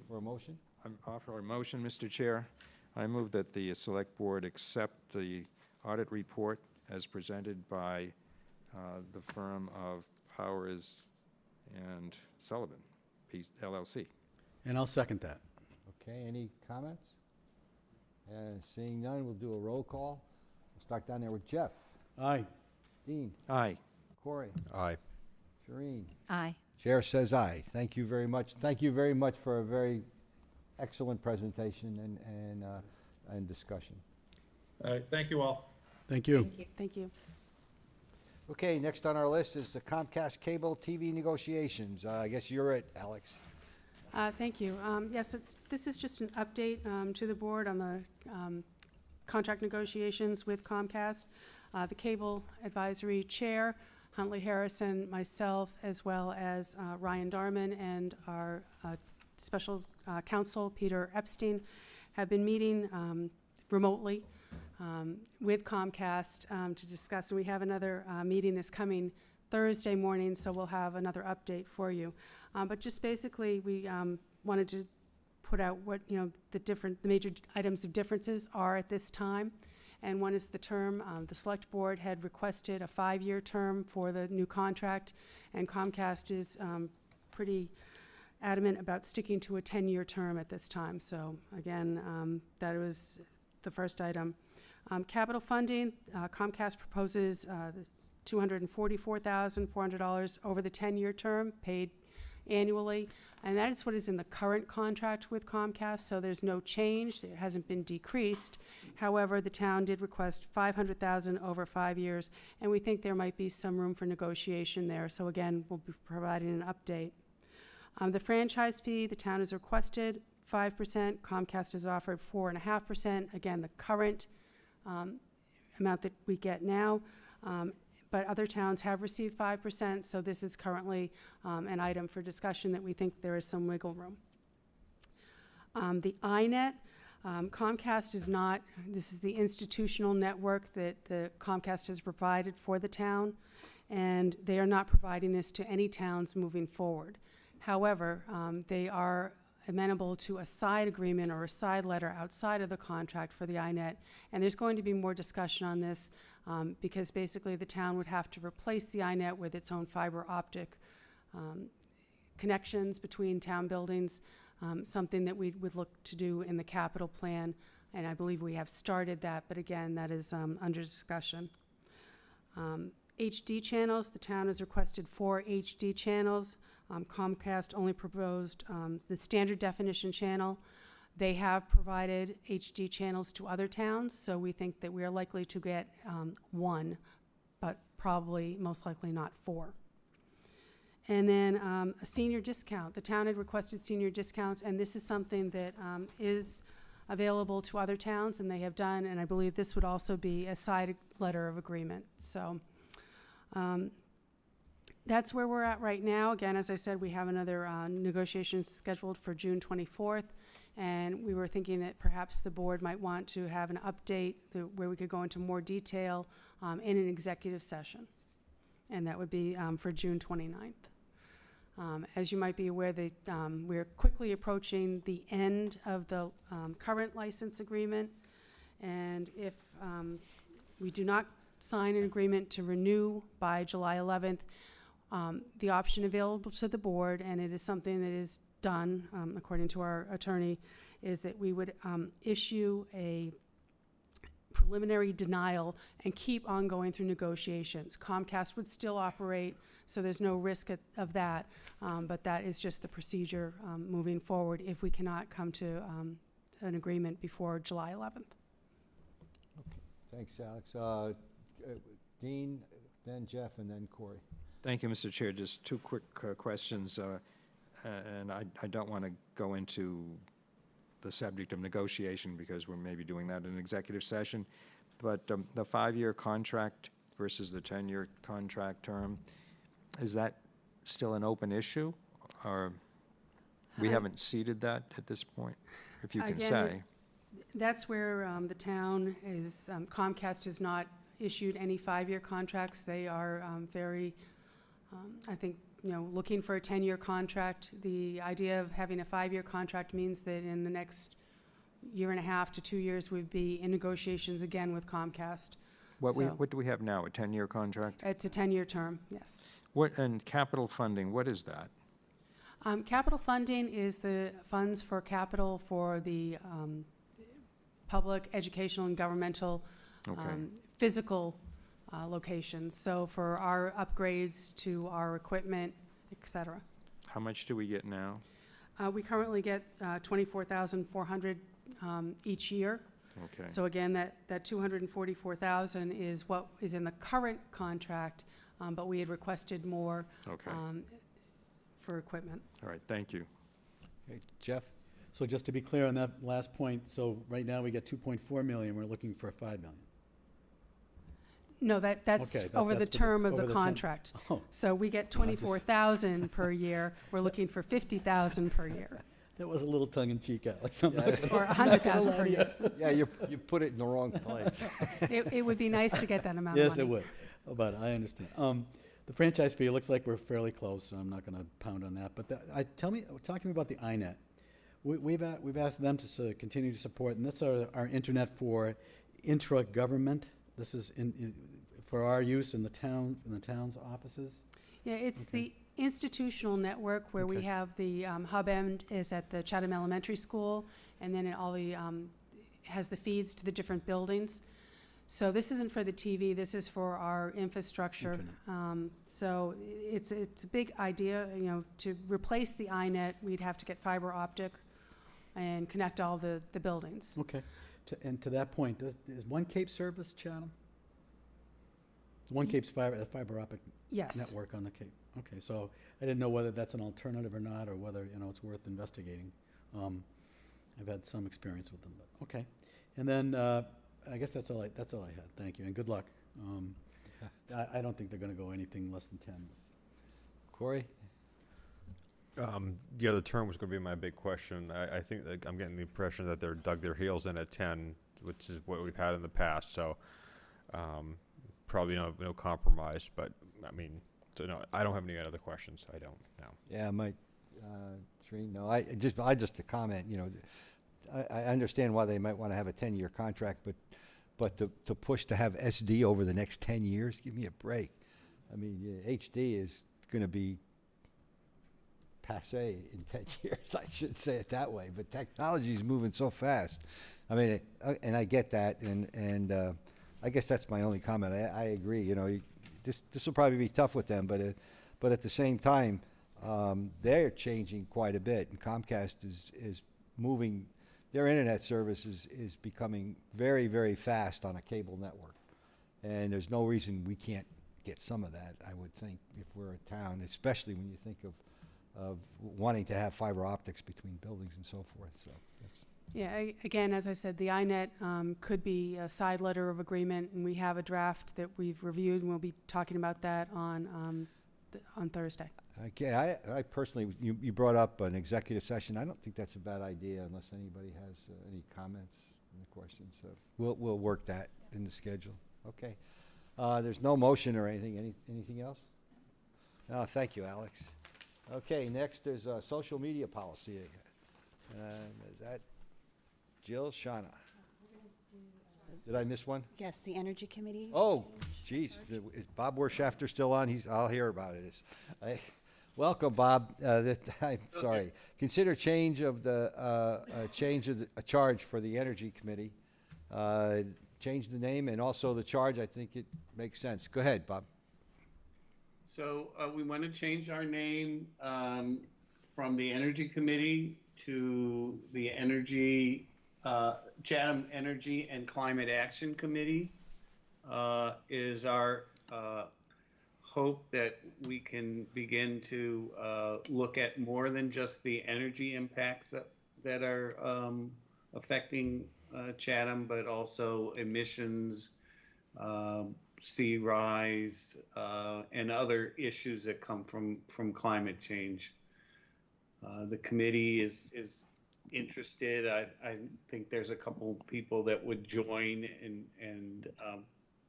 For a motion? I'm offering a motion, Mr. Chair. I move that the Select Board accept the audit report as presented by the firm of Powers and Sullivan, LLC. And I'll second that. Okay, any comments? Seeing none, we'll do a roll call. We'll start down there with Jeff. Aye. Dean. Aye. Corey. Aye. Shireen. Aye. Chair says aye. Thank you very much. Thank you very much for a very excellent presentation and discussion. All right, thank you all. Thank you. Thank you. Okay, next on our list is the Comcast Cable TV negotiations. I guess you're it, Alex. Thank you. Yes, this is just an update to the board on the contract negotiations with Comcast. The Cable Advisory Chair, Huntley Harrison, myself, as well as Ryan Darman and our special counsel, Peter Epstein, have been meeting remotely with Comcast to discuss. And we have another meeting this coming Thursday morning, so we'll have another update for you. But just basically, we wanted to put out what the major items of differences are at this time. And one is the term. The Select Board had requested a 5-year term for the new contract, and Comcast is pretty adamant about sticking to a 10-year term at this time. So again, that was the first item. Capital funding, Comcast proposes $244,400 over the 10-year term, paid annually, and that is what is in the current contract with Comcast, so there's no change. It hasn't been decreased. However, the town did request $500,000 over 5 years, and we think there might be some room for negotiation there. So again, we'll be providing an update. The franchise fee, the town has requested 5%. Comcast has offered 4.5%. Again, the current amount that we get now. But other towns have received 5%, so this is currently an item for discussion that we think there is some wiggle room. The iNet, Comcast is not, this is the institutional network that the Comcast has provided for the town, and they are not providing this to any towns moving forward. However, they are amenable to a side agreement or a side letter outside of the contract for the iNet, and there's going to be more discussion on this because basically the town would have to replace the iNet with its own fiber optic connections between town buildings, something that we would look to do in the capital plan, and I believe we have started that, but again, that is under discussion. HD channels, the town has requested 4 HD channels. Comcast only proposed the standard definition channel. They have provided HD channels to other towns, so we think that we are likely to get 1, but probably most likely not 4. And then a senior discount. The town had requested senior discounts, and this is something that is available to other towns, and they have done, and I believe this would also be a side letter of agreement. So that's where we're at right now. Again, as I said, we have another negotiation scheduled for June 24th, and we were thinking that perhaps the board might want to have an update where we could go into more detail in an executive session, and that would be for June 29th. As you might be aware, we're quickly approaching the end of the current license agreement, and if we do not sign an agreement to renew by July 11th, the option available to the board, and it is something that is done according to our attorney, is that we would issue a preliminary denial and keep on going through negotiations. Comcast would still operate, so there's no risk of that, but that is just the procedure moving forward if we cannot come to an agreement before July 11th. Thanks, Alex. Dean, then Jeff, and then Corey. Thank you, Mr. Chair. Just two quick questions, and I don't want to go into the subject of negotiation because we're maybe doing that in executive session, but the 5-year contract versus the 10-year contract term, is that still an open issue, or we haven't seeded that at this point, if you can say? That's where the town is, Comcast has not issued any 5-year contracts. They are very, I think, looking for a 10-year contract. The idea of having a 5-year contract means that in the next year and a half to 2 years, we'd be in negotiations again with Comcast. What do we have now, a 10-year contract? It's a 10-year term, yes. And capital funding, what is that? Capital funding is the funds for capital for the public, educational, and governmental physical locations. So for our upgrades to our equipment, et cetera. How much do we get now? We currently get $24,400 each year. Okay. So again, that $244,000 is what is in the current contract, but we had requested more for equipment. All right, thank you. Okay, Jeff? So just to be clear on that last point, so right now we get 2.4 million, we're looking for 5 million. No, that's Okay, over the that's term of over the the term. contract. Oh, So we get No, I'm just- 24,000 per year. We're looking for 50,000 per year, that was a little tongue-in-cheek, Alex. I'm not Yeah. gonna- or 100,000 per year. Yeah, you put it in the wrong place. It would be nice to get that amount of Yes, money. it would, but I understand. The franchise fee, it looks like we're fairly close, so I'm not gonna pound on that, but talk to me about the INET. We've asked them to continue to support, and that's our internet for intra-government. This is for our use in the town's offices. Yeah, it's the institutional network where we Okay. have the hub end is at the Chatham Elementary School, and then it all the has the feeds to the different buildings. So this isn't for the TV. This is for our infrastructure. So it's a big idea. To replace the INET, we'd have to get fiber optic and connect all the buildings. Okay, and to that point, is One Cape service Chatham? One Cape's fiber optic Yes. network on the Cape. Okay, so I didn't know whether that's an alternative or not, or whether, it's worth investigating. I've had some experience with them, but, okay. And then, I guess that's all I had. Thank you, and good luck. I don't think they're gonna go anything less than 10. Corey? The term was going to be my big question. I think that I'm getting the impression that they're dug their heels in at 10, which is what we've had in the past. So probably no compromise. But I mean, so no, I don't have any other questions. I don't know. Yeah, Mike, Shereen, no, I just to comment, I understand why they might want to have a 10-year contract, but to push to have SD over the next 10 years, give me a break. I mean, HD is going to be passé in 10 years. I shouldn't say it that way, but technology is moving so fast. I mean, and I get that, and I guess that's my only comment. I agree. This will probably be tough with them, but at the same time, they're changing quite a bit, and Comcast is moving. Their internet service is becoming very, very fast on a cable network, and there's no reason we can't get some of that. I would think if we're a town, especially when you think of wanting to have fiber optics between buildings and so forth. So that's. Yeah, again, as I said, the INET could be a side letter of agreement, and we have a draft that we've reviewed, and we'll be talking about that on Thursday. Okay, I personally, you brought up an executive session. I don't think that's a bad idea unless anybody has any comments or questions. So we'll work that in the schedule. Okay. There's no motion or anything. Anything else? Thank you, Alex. Okay, next is social media policy. Is that Jill, Shauna? Did I miss one? Yes, the Energy Committee. Oh, geez, is Bob Werschafter still on? I'll hear about it. Welcome, Bob. I'm sorry. Consider change of the charge for the Energy Committee. Change the name and also the charge. I think it makes sense. Go ahead, Bob. So we want to change our name from the Energy Committee to the Chatham Energy and Climate Action Committee. Is our hope that we can begin to look at more than just the energy impacts that are affecting Chatham, but also emissions, sea rise, and other issues that come from climate change. The committee is interested. I think there's a couple people that would join, and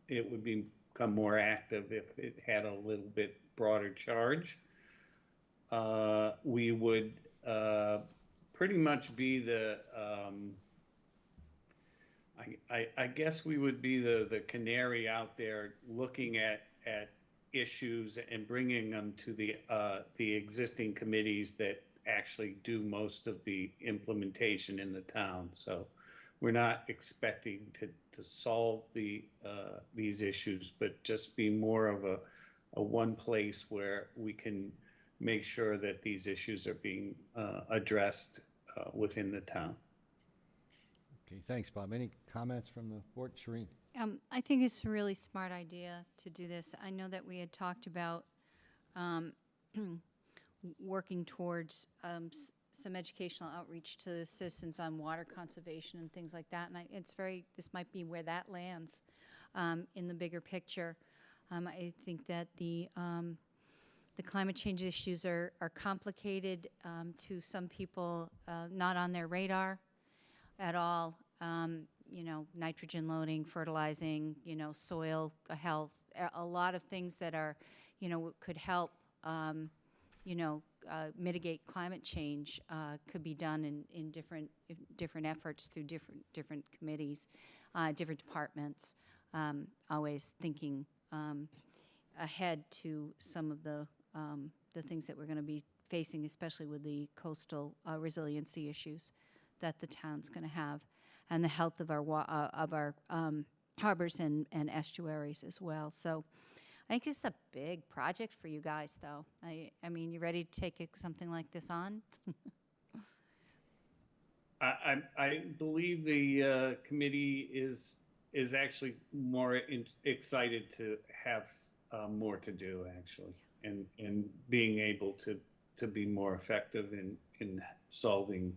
it would become more active if it had a little bit broader charge. We would pretty much be the I guess we would be the canary out there looking at issues and bringing them to the existing committees that actually do most of the implementation in the town. So we're not expecting to solve these issues, but just be more of a one place where we can make sure that these issues are being addressed within the town. Okay, thanks, Bob. Any comments from the board? Shereen? I think it's a really smart idea to do this. I know that we had talked about working towards some educational outreach to citizens on water conservation and things like that. And this might be where that lands in the bigger picture. I think that the climate change issues are complicated to some people, not on their radar at all. Nitrogen loading, fertilizing, soil health, a lot of things that are, could help, mitigate climate change could be done in different efforts through different committees, different departments. Always thinking ahead to some of the things that we're going to be facing, especially with the coastal resiliency issues that the town's going to have, and the health of our harbors and estuaries as well. So I think this is a big project for you guys, though. I mean, you ready to take something like this on? I believe the committee is actually more excited to have more to do, actually, and being able to be more effective in solving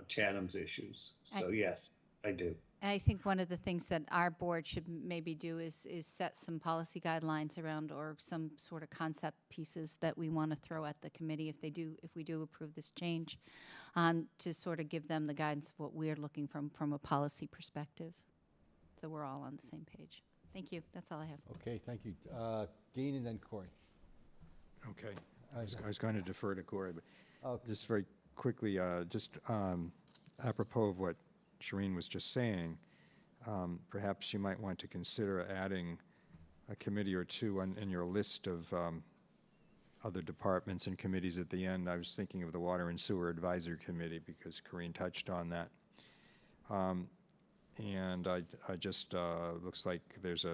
Chatham's issues. So yes, I do. I think one of the things that our board should maybe do is set some policy guidelines around, or some sort of concept pieces that we want to throw at the committee if we do approve this change, to sort of give them the guidance of what we're looking from a policy perspective, so we're all on the same page. Thank you. That's all I have. Okay, thank you. Dean and then Corey. Okay. I was going to defer to Corey, but just very quickly, apropos of what Shereen was just saying, perhaps you might want to consider adding a committee or two in your list of other departments and committees at the end. I was thinking of the Water and Sewer Advisory Committee because Corrine touched on that. And I just, looks like there's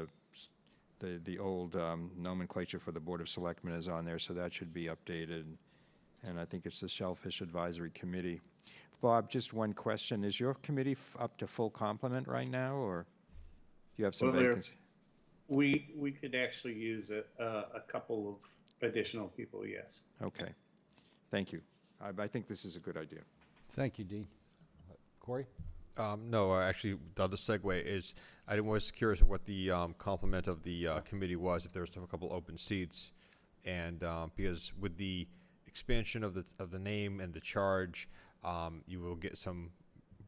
the old nomenclature for the Board of Selectmen is on there, so that should be updated. And I think it's the Shellfish Advisory Committee. Bob, just one question. Is your committee up to full complement right now, or do you have some vacancies? We could actually use a couple of additional people, yes. Okay. Thank you. I think this is a good idea. Thank you, Dean. Corey? No, actually, the other segue is, I was curious what the complement of the committee was, if there was a couple open seats, and because with the expansion of the name and the charge, you will get some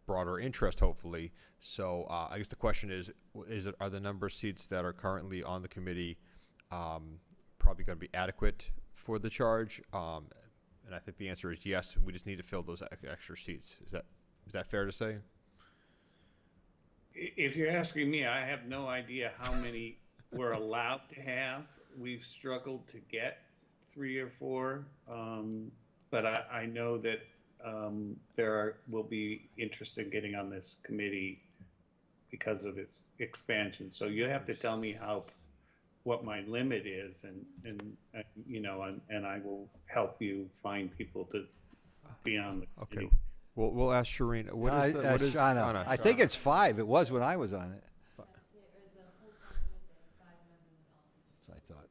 broader interest, hopefully. So I guess the question is are the number of seats that are currently on the committee probably going to be adequate for the charge? And I think the answer is yes. We just need to fill those extra seats. Is that fair to say? If you're asking me, I have no idea how many we're allowed to have. We've struggled to get 3 or 4, but I know that will be interest in getting on this committee because of its expansion. So you have to tell me what my limit is, and I will help you find people to be on the Okay. committee. We'll ask Shireen. What is Shauna. I think it's 5. It was when I was on it. So I thought.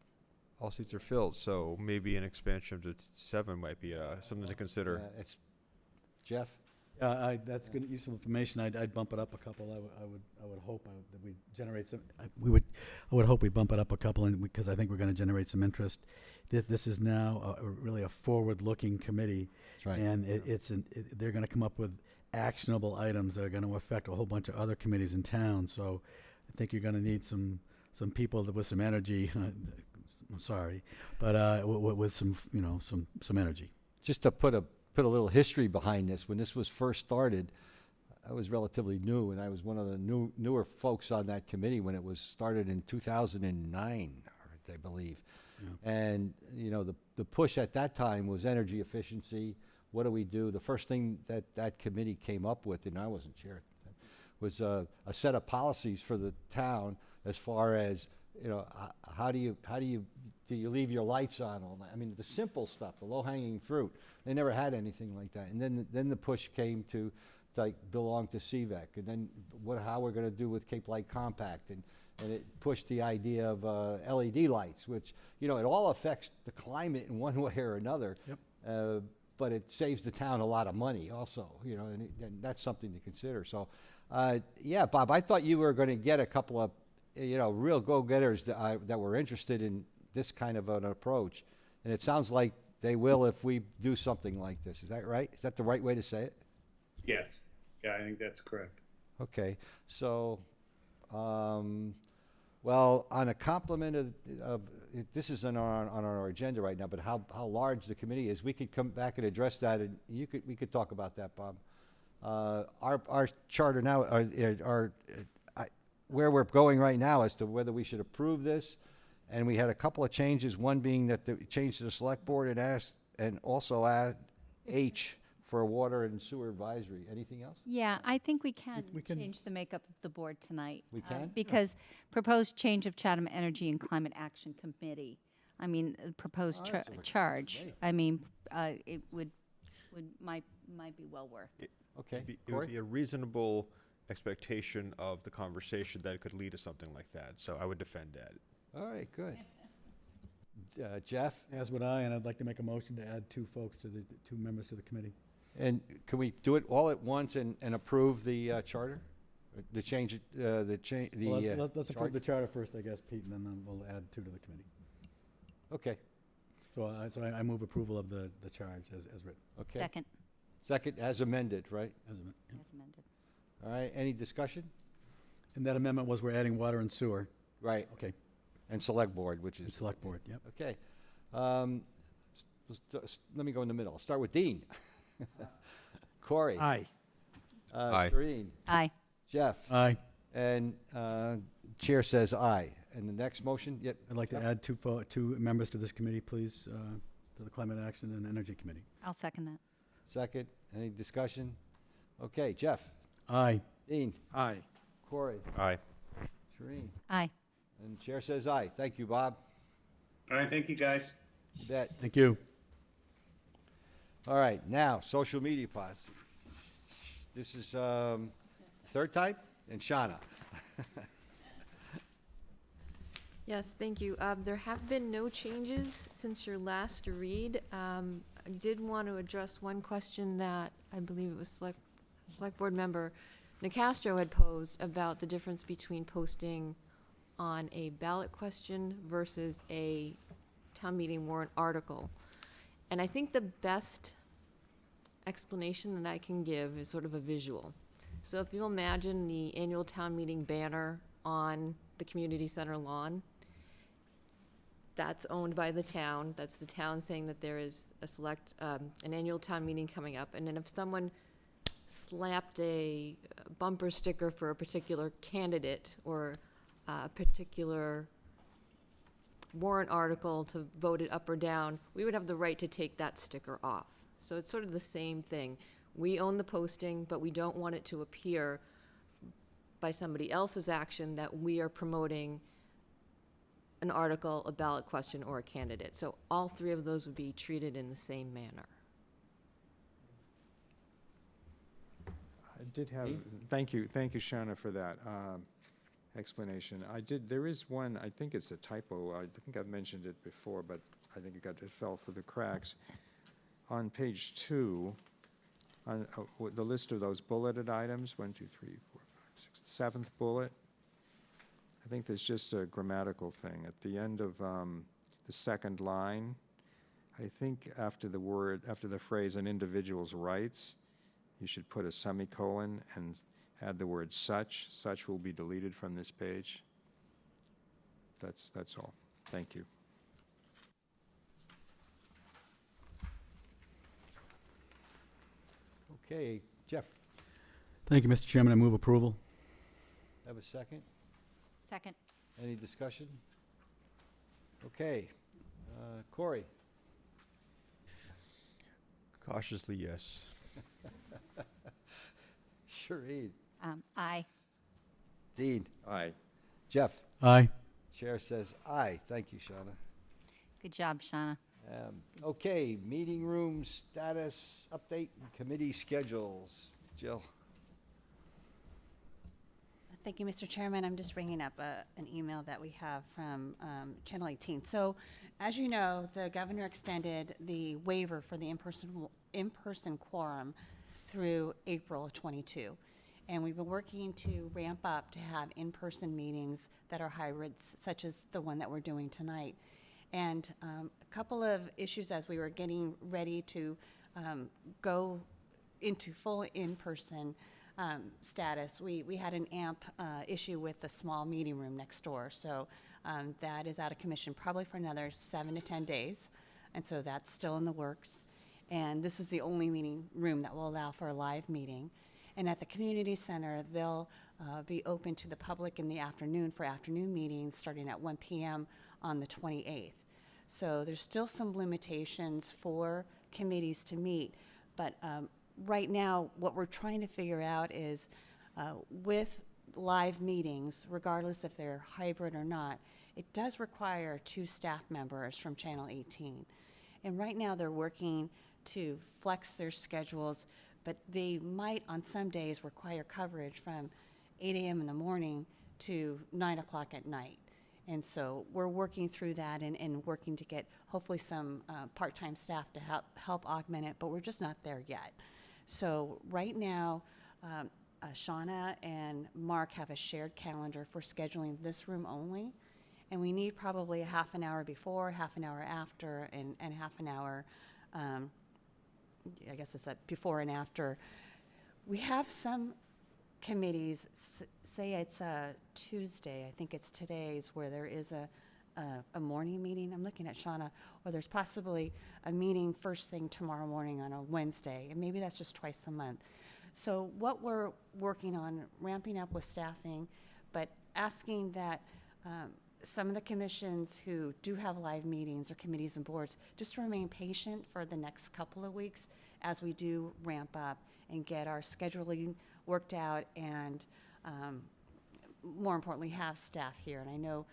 All seats are filled, so maybe an expansion to 7 might be something to consider. It's Jeff. That's good, useful information. I'd bump it up a couple. I would hope that we generate some. I would hope we bump it up a couple, and because I think we're going to generate some interest. This is now really a forward-looking committee, That's right. and they're going to come up with actionable items that are going to affect a whole bunch of other committees in town. So I think you're going to need some people with some energy. I'm sorry, but with some some energy. Just to put a little history behind this, when this was first started, I was relatively new, and I was one of the newer folks on that committee when it was started in 2009, I believe. Yeah. And the push at that time was energy efficiency. What do we do? The first thing that committee came up with, and I wasn't chair, was a set of policies for the town as far as how do you leave your lights on all night? I mean, the simple stuff, the low-hanging fruit. They never had anything like that. And then the push came to belong to CVEC, and then how we're going to do with Cape Light Compact, and it pushed the idea of LED lights, which it all affects the climate in one way or another. Yep. But it saves the town a lot of money also, and that's something to consider. So, yeah, Bob, I thought you were going to get a couple of real go-getters that were interested in this kind of an approach, and it sounds like they will if we do something like this. Is that right? Is that the right way to say it? Yes. Yeah, I think that's correct. Okay. So, well, on a complement of this isn't on our agenda right now, but how large the committee is, we could come back and address that, and we could talk about that, Bob. Our charter now, where we're going right now as to whether we should approve this, and we had a couple of changes. One being that the change to the select board and also add H for water and sewer advisory. Anything else? Yeah, I think we can We can- change the makeup of the board tonight. We can? Because proposed change of Chatham Energy and Climate Action Committee, I mean, proposed Oh, that's a charge, great. I mean, it might be well worth it. Okay. It would Corey? be a reasonable expectation of the conversation that it could lead to something like that. So I would defend that. All right, good. Jeff, As would I, and I'd like to make a motion to add 2 members to the committee. and can we do it all at once and approve the charter? The change, Well, let's approve chart? the charter first, I guess, Pete, and then we'll add 2 to the committee. Okay, So I move approval of the charge as written. okay. Second, Second, as amended, right? As amended. as amended. All right, any discussion? And that amendment was we're adding water and sewer. Right, Okay, and select board, which and is, select board, yep. okay. Let me go in the middle. I'll start with Dean. Corey. Aye. Aye. Shireen. Aye. Jeff. Aye. And chair says aye. And the next motion, yep. I'd like to add 2 members to this committee, please, to the Climate Action and Energy Committee. I'll second that. Second, any discussion? Okay, Jeff. Aye. Dean. Aye. Corey. Aye. Shireen. Aye. And chair says aye. Thank you, Bob. All right, thank you, guys. You bet. Thank you. All right, now, social media policy. This is third time, and Shauna. Yes, thank you. There have been no changes since your last read. I did want to address one question that I believe it was select board member Nicastro had posed about the difference between posting on a ballot question versus a town meeting warrant article. And I think the best explanation that I can give is sort of a visual. So if you'll imagine the annual town meeting banner on the community center lawn, that's owned by the town. That's the town saying that there is a an annual town meeting coming up. And then if someone slapped a bumper sticker for a particular candidate or a particular warrant article to vote it up or down, we would have the right to take that sticker off. So it's sort of the same thing. We own the posting, but we don't want it to appear by somebody else's action that we are promoting an article, a ballot question, or a candidate. So all three of those would be treated in the same manner. I did have, thank you, Shauna, for that explanation. There is one, I think it's a typo, I think I've mentioned it before, but I think it fell through the cracks. On page 2, on the list of those bulleted items, 1, 2, 3, 4, 5, 6, 7th bullet, I think there's just a grammatical thing. At the end of the second line, I think after the phrase "an individual's rights," you should put a semicolon and add the word "such." Such will be deleted from this page. That's all. Thank you. Okay, Jeff, Thank you, Mr. Chairman. I move approval. have a second? Second. Any discussion? Okay, Corey? Cautiously, yes. Shereen? Aye. Dean? Aye. Jeff? Aye. Chair says aye. Thank you, Shauna. Good job, Shauna. Okay, meeting room status update and committee schedules. Jill? Thank you, Mr. Chairman. I'm just bringing up an email that we have from Channel 18. So, as you know, the governor extended the waiver for the in-person quorum through April of 22. And we've been working to ramp up to have in-person meetings that are hybrids, such as the one that we're doing tonight. And a couple of issues as we were getting ready to go into full in-person status, we had an AMP issue with the small meeting room next door. So that is out of commission probably for another 7 to 10 days. And so that's still in the works. And this is the only meeting room that will allow for a live meeting. And at the community center, they'll be open to the public in the afternoon for afternoon meetings starting at 1 p.m. on the 28th. So there's still some limitations for committees to meet, but right now, what we're trying to figure out is with live meetings, regardless if they're hybrid or not, it does require 2 staff members from Channel 18. And right now, they're working to flex their schedules, but they might, on some days, require coverage from 8 a.m. in the morning to 9 o'clock at night. And so we're working through that and working to get hopefully some part-time staff to help augment it, but we're just not there yet. So right now, Shauna and Mark have a shared calendar for scheduling this room only, and we need probably a half an hour before, half an hour after, and half an hour, I guess it's a before and after. We have some committees, say it's a Tuesday, I think it's today's, where there is a morning meeting. I'm looking at Shauna, or there's possibly a meeting first thing tomorrow morning on a Wednesday, and maybe that's just twice a month. So what we're working on, ramping up with staffing, but asking that some of the commissions who do have live meetings or committees and boards just to remain patient for the next couple of weeks as we do ramp up and get our scheduling worked out and more importantly have staff here. And I know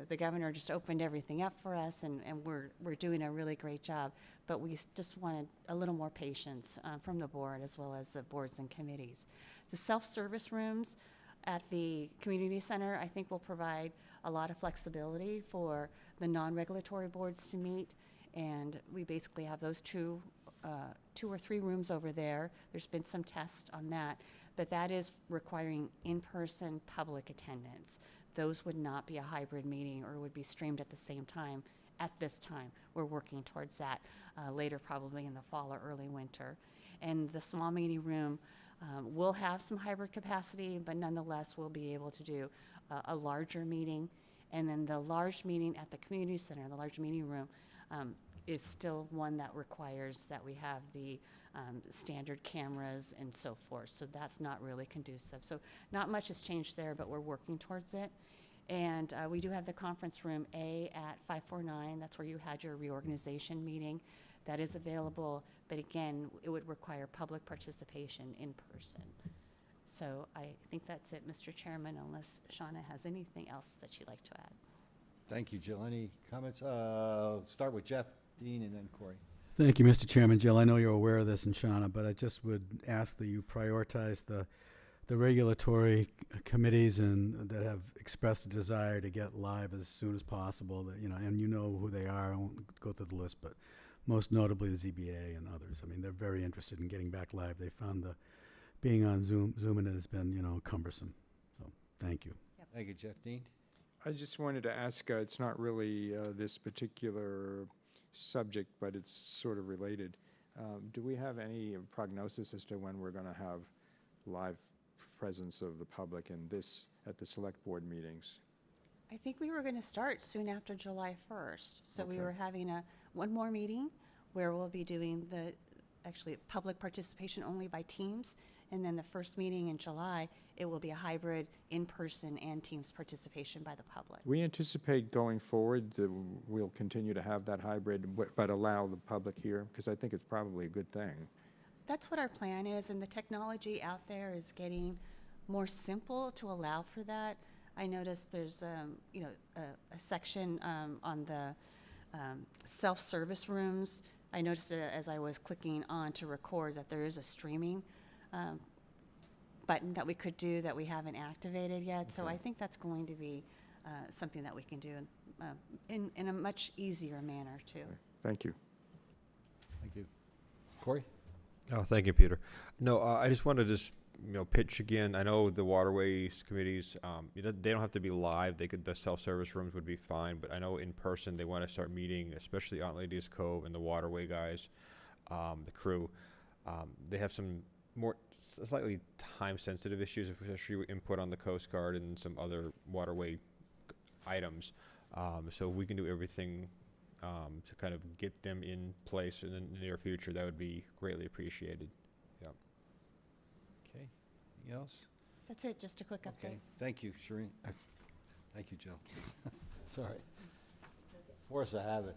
the governor just opened everything up for us, and we're doing a really great job, but we just wanted a little more patience from the board as well as the boards and committees. The self-service rooms at the community center, I think, will provide a lot of flexibility for the non-regulatory boards to meet, and we basically have those two or three rooms over there. There's been some tests on that, but that is requiring in-person public attendance. Those would not be a hybrid meeting or would be streamed at the same time at this time. We're working towards that later, probably in the fall or early winter. And the small meeting room will have some hybrid capacity, but nonetheless we'll be able to do a larger meeting And then the large meeting at the community center, the large meeting room, is still one that requires that we have the standard cameras and so forth. So that's not really conducive. So not much has changed there, but we're working towards it. And we do have the conference room A at 549. That's where you had your reorganization meeting. That is available, but again, it would require public participation in person. So I think that's it, Mr. Chairman, unless Shauna has anything else that she'd like to add. Thank you, Jill. Any comments? Start with Jeff, Dean, and then Corey. Thank you, Mr. Chairman. Jill, I know you're aware of this, and Shauna, but I just would ask that you prioritize the regulatory committees and that have expressed a desire to get live as soon as possible. That, and you know who they are. I won't go through the list, but most notably the ZBA and others. I mean, they're very interested in getting back live. They found being on Zoom and it has been, cumbersome. So, thank you. Yep. Thank you, Jeff. Dean? I just wanted to ask, it's not really this particular subject, but it's sort of related. Do we have any prognosis as to when we're going to have live presence of the public at the select board meetings? I think we were going to start soon after July 1st. So we Okay. were having one more meeting where we'll be doing actually public participation only by teams. And then the first meeting in July, it will be a hybrid in-person and teams participation by the public. We anticipate going forward that we'll continue to have that hybrid, but allow the public here, because I think it's probably a good thing. That's what our plan is, and the technology out there is getting more simple to allow for that. I noticed there's, a section on the self-service rooms. I noticed it as I was clicking on to record that there is a streaming button that we could do that we haven't activated yet. So I think that's going to be something that we can do in a much easier manner too. Thank you. Thank you. Corey? Oh, thank you, Peter. No, I just wanted to pitch again. I know the waterways committees, they don't have to be live. The self-service rooms would be fine, but I know in person they want to start meeting, especially Aunt Lydia's Cove and the waterway guys, the crew. They have some more slightly time-sensitive issues, especially with input on the Coast Guard and some other waterway items. So we can do everything to kind of get them in place in the near future. That would be greatly appreciated. Yeah. Okay. Anything else? That's it, just a quick update. Okay. Thank you, Shereen. Thank you, Jill. Sorry. Force of habit.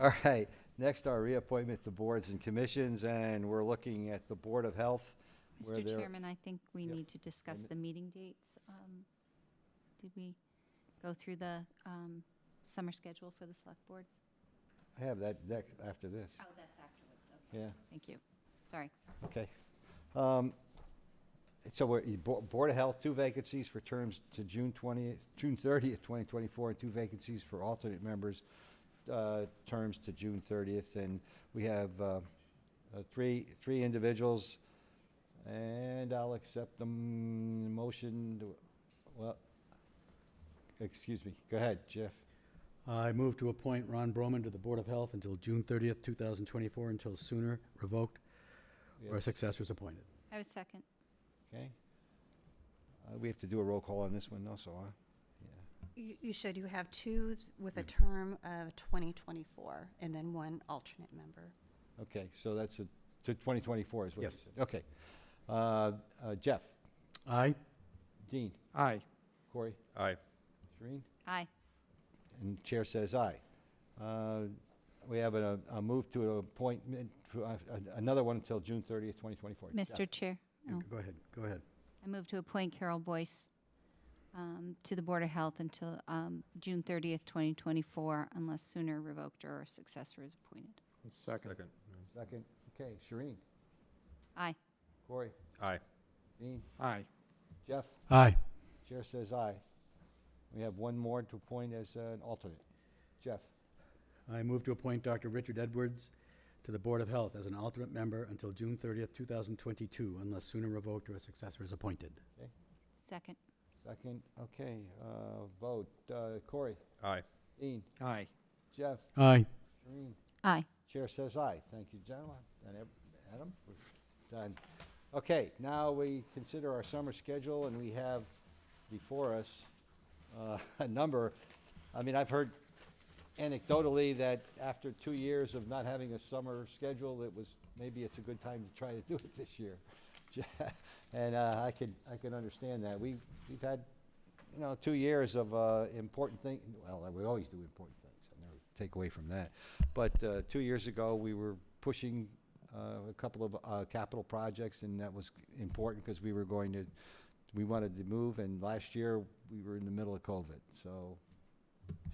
All right. Next, our reappointment to boards and commissions, and we're looking at the Board of Health. where Mr. there- Chairman, I think we Yep. need to discuss the meeting dates. Did we go through the summer schedule for the select board? I have that next, after this. Oh, that's afterwards, okay. Yeah. Thank you. Sorry. Okay. So Board of Health, 2 vacancies for terms to June 30th, 2024, and 2 vacancies for alternate members, terms to June 30th. And we have three individuals, and I'll accept the motion. Excuse me. Go ahead, Jeff. I move to appoint Ron Broman to the Board of Health until June 30th, 2024, until sooner revoked or a successor is appointed. I have a second. Okay. We have to do a roll call on this one also, huh? Yeah. You should. You have 2 with a term of 2024, and then 1 alternate member. Okay, so that's to 2024 is what you Yes. said. Okay. Jeff? Aye. Dean? Aye. Corey? Aye. Shereen? Aye. And chair says aye. We have a move to an appointment, another one until June 30th, 2024. Mr. Jeff? Chair, Go ahead. Go ahead. I move to appoint Carol Boyce to the Board of Health until June 30th, 2024, unless sooner revoked or a successor is appointed. Second. Second. Okay, Shereen? Aye. Corey? Aye. Dean? Aye. Jeff? Aye. Chair says aye. We have one more to appoint as an alternate. Jeff? I move to appoint Dr. Richard Edwards to the Board of Health as an alternate member until June 30th, 2022, unless sooner revoked or a successor is appointed. Second. Second, okay, vote. Corey? Aye. Dean? Aye. Jeff? Aye. Shereen? Aye. Chair says aye. Thank you, gentlemen. And Adam? We're done. Okay, now we consider our summer schedule, and we have before us a number. I mean, I've heard anecdotally that after 2 years of not having a summer schedule, maybe it's a good time to try to do it this year. And I can understand that. We've had, 2 years of important things. Well, we always do important things. I never take away from that. But 2 years ago, we were pushing a couple of capital projects, and that was important because we wanted to move. And last year, we were in the middle of COVID. So,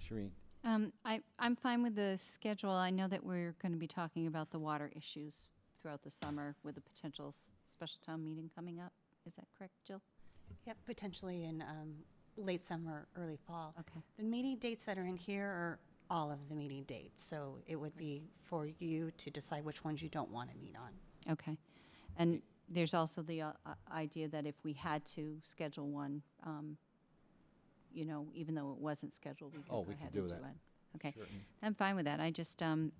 Shireen. I'm fine with the schedule. I know that we're going to be talking about the water issues throughout the summer with a potential special town meeting coming up. Is that correct, Jill? Yep, potentially in late summer, early fall. Okay. The meeting dates that are in here are all of the meeting dates, so it would be for you to decide which ones you don't want to meet on. Okay. And there's also the idea that if we had to schedule one, even though it wasn't scheduled, we could go we ahead could do and do that. it. Okay. Sure. I'm fine with that. I just, I'm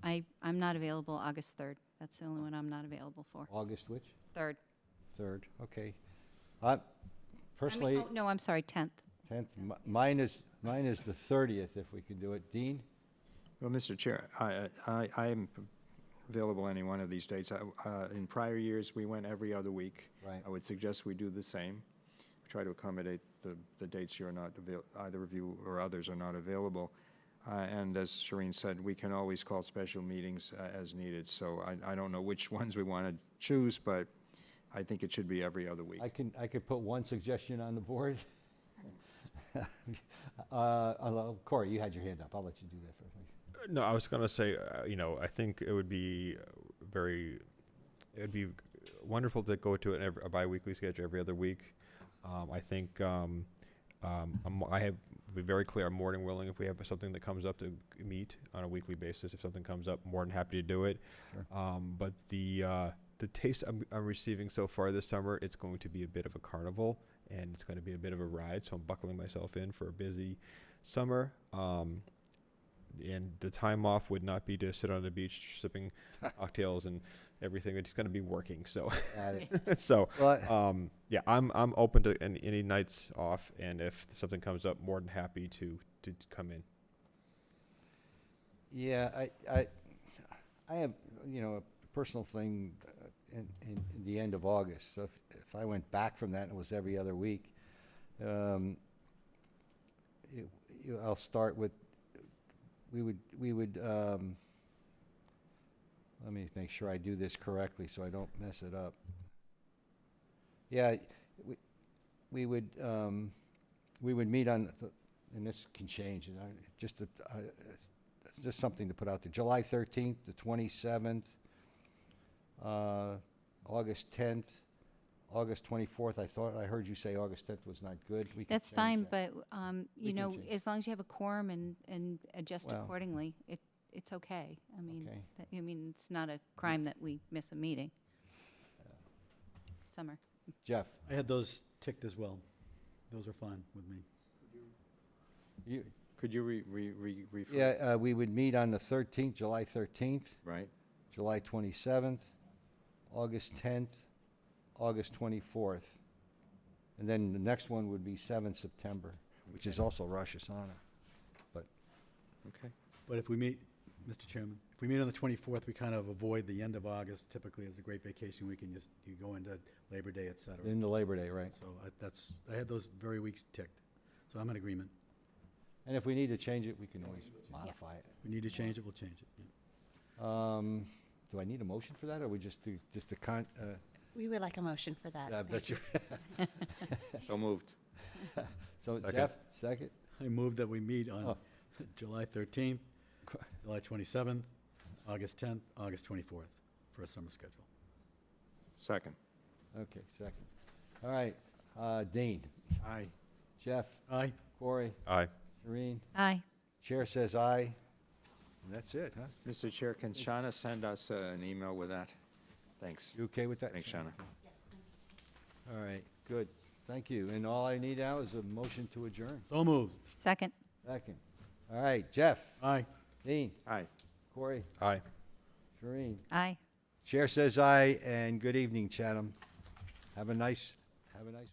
not available August 3rd. That's the only one I'm not available for. August which? 3rd. 3rd, okay. I Personally, mean, no, I'm sorry, 10th. 10th, mine is the 30th if we can do it. Dean? Well, Mr. Chair, I am available any one of these dates. In prior years, we went every other week. Right. I would suggest we do the same. Try to accommodate the dates you're not either of you or others are not available. And as Shireen said, we can always call special meetings as needed. So I don't know which ones we want to choose, but I think it should be every other week. I could put one suggestion on the board. Corey, you had your hand up. I'll let you do that first. No, I was going to say, I think it would be wonderful to go to a bi-weekly schedule every other week. I think I have to be very clear. I'm more than willing if we have something that comes up to meet on a weekly basis. If something comes up, more than happy to do it. Sure. But the taste I'm receiving so far this summer, it's going to be a bit of a carnival, and it's going to be a bit of a ride. So I'm buckling myself in for a busy summer. And the time off would not be to sit on the beach sipping cocktails and everything. It's going to be working. So, yeah, I'm open to any nights off, and if something comes up, more than happy to come in. Yeah, I have a personal thing in the end of August. So if I went back from that and it was every other week, I'll start with. We would let me make sure I do this correctly so I don't mess it up. Yeah, we would meet on, and this can change, and it's just something to put out there. July 13th, the 27th, August 10th, August 24th. I heard you say August 10th was not good. We can That's change fine, that. but, We can change. as long as you have a quorum and adjust Well. accordingly, it's okay. I mean, Okay. it's not a crime that we miss a meeting. Summer. Jeff, I had those ticked as well. Those are fine with me. Could you rephrase? yeah, we would meet on the 13th, July 13th, Right. July 27th, August 10th, August 24th. And then the next one would be 7th September, which is also Rosh Hashanah. But Okay. But if we meet, Mr. Chairman, if we meet on the 24th, we kind of avoid the end of August. Typically, it's a great vacation week, and you go into Labor Day, et cetera. in the Labor Day, right? So I had those very weeks ticked. So I'm in agreement. And if we need to change it, we can always modify it. If we need to change it, we'll change it. Yeah. Do I need a motion for that, or we just do, We would like a motion for that. I Thank bet you. So moved. So Second. Jeff, second? I move that we meet on Oh. July 13th, July 27th, August 10th, August 24th for a summer schedule. Second. Okay, second. All right, Dean, Aye. Jeff, Aye. Corey, Aye. Shereen, Aye. chair says aye. And that's it, huh? Mr. Chair, can Shauna send us an email with that? Thanks. You okay with that? Thanks, Shauna. All right, good. Thank you. And all I need now is a motion to adjourn. So moved. Second. Second. All right, Jeff, Aye. Dean, Aye. Corey, Aye. Shereen. Aye. Chair says aye, and good evening, Chatham. Have a nice week.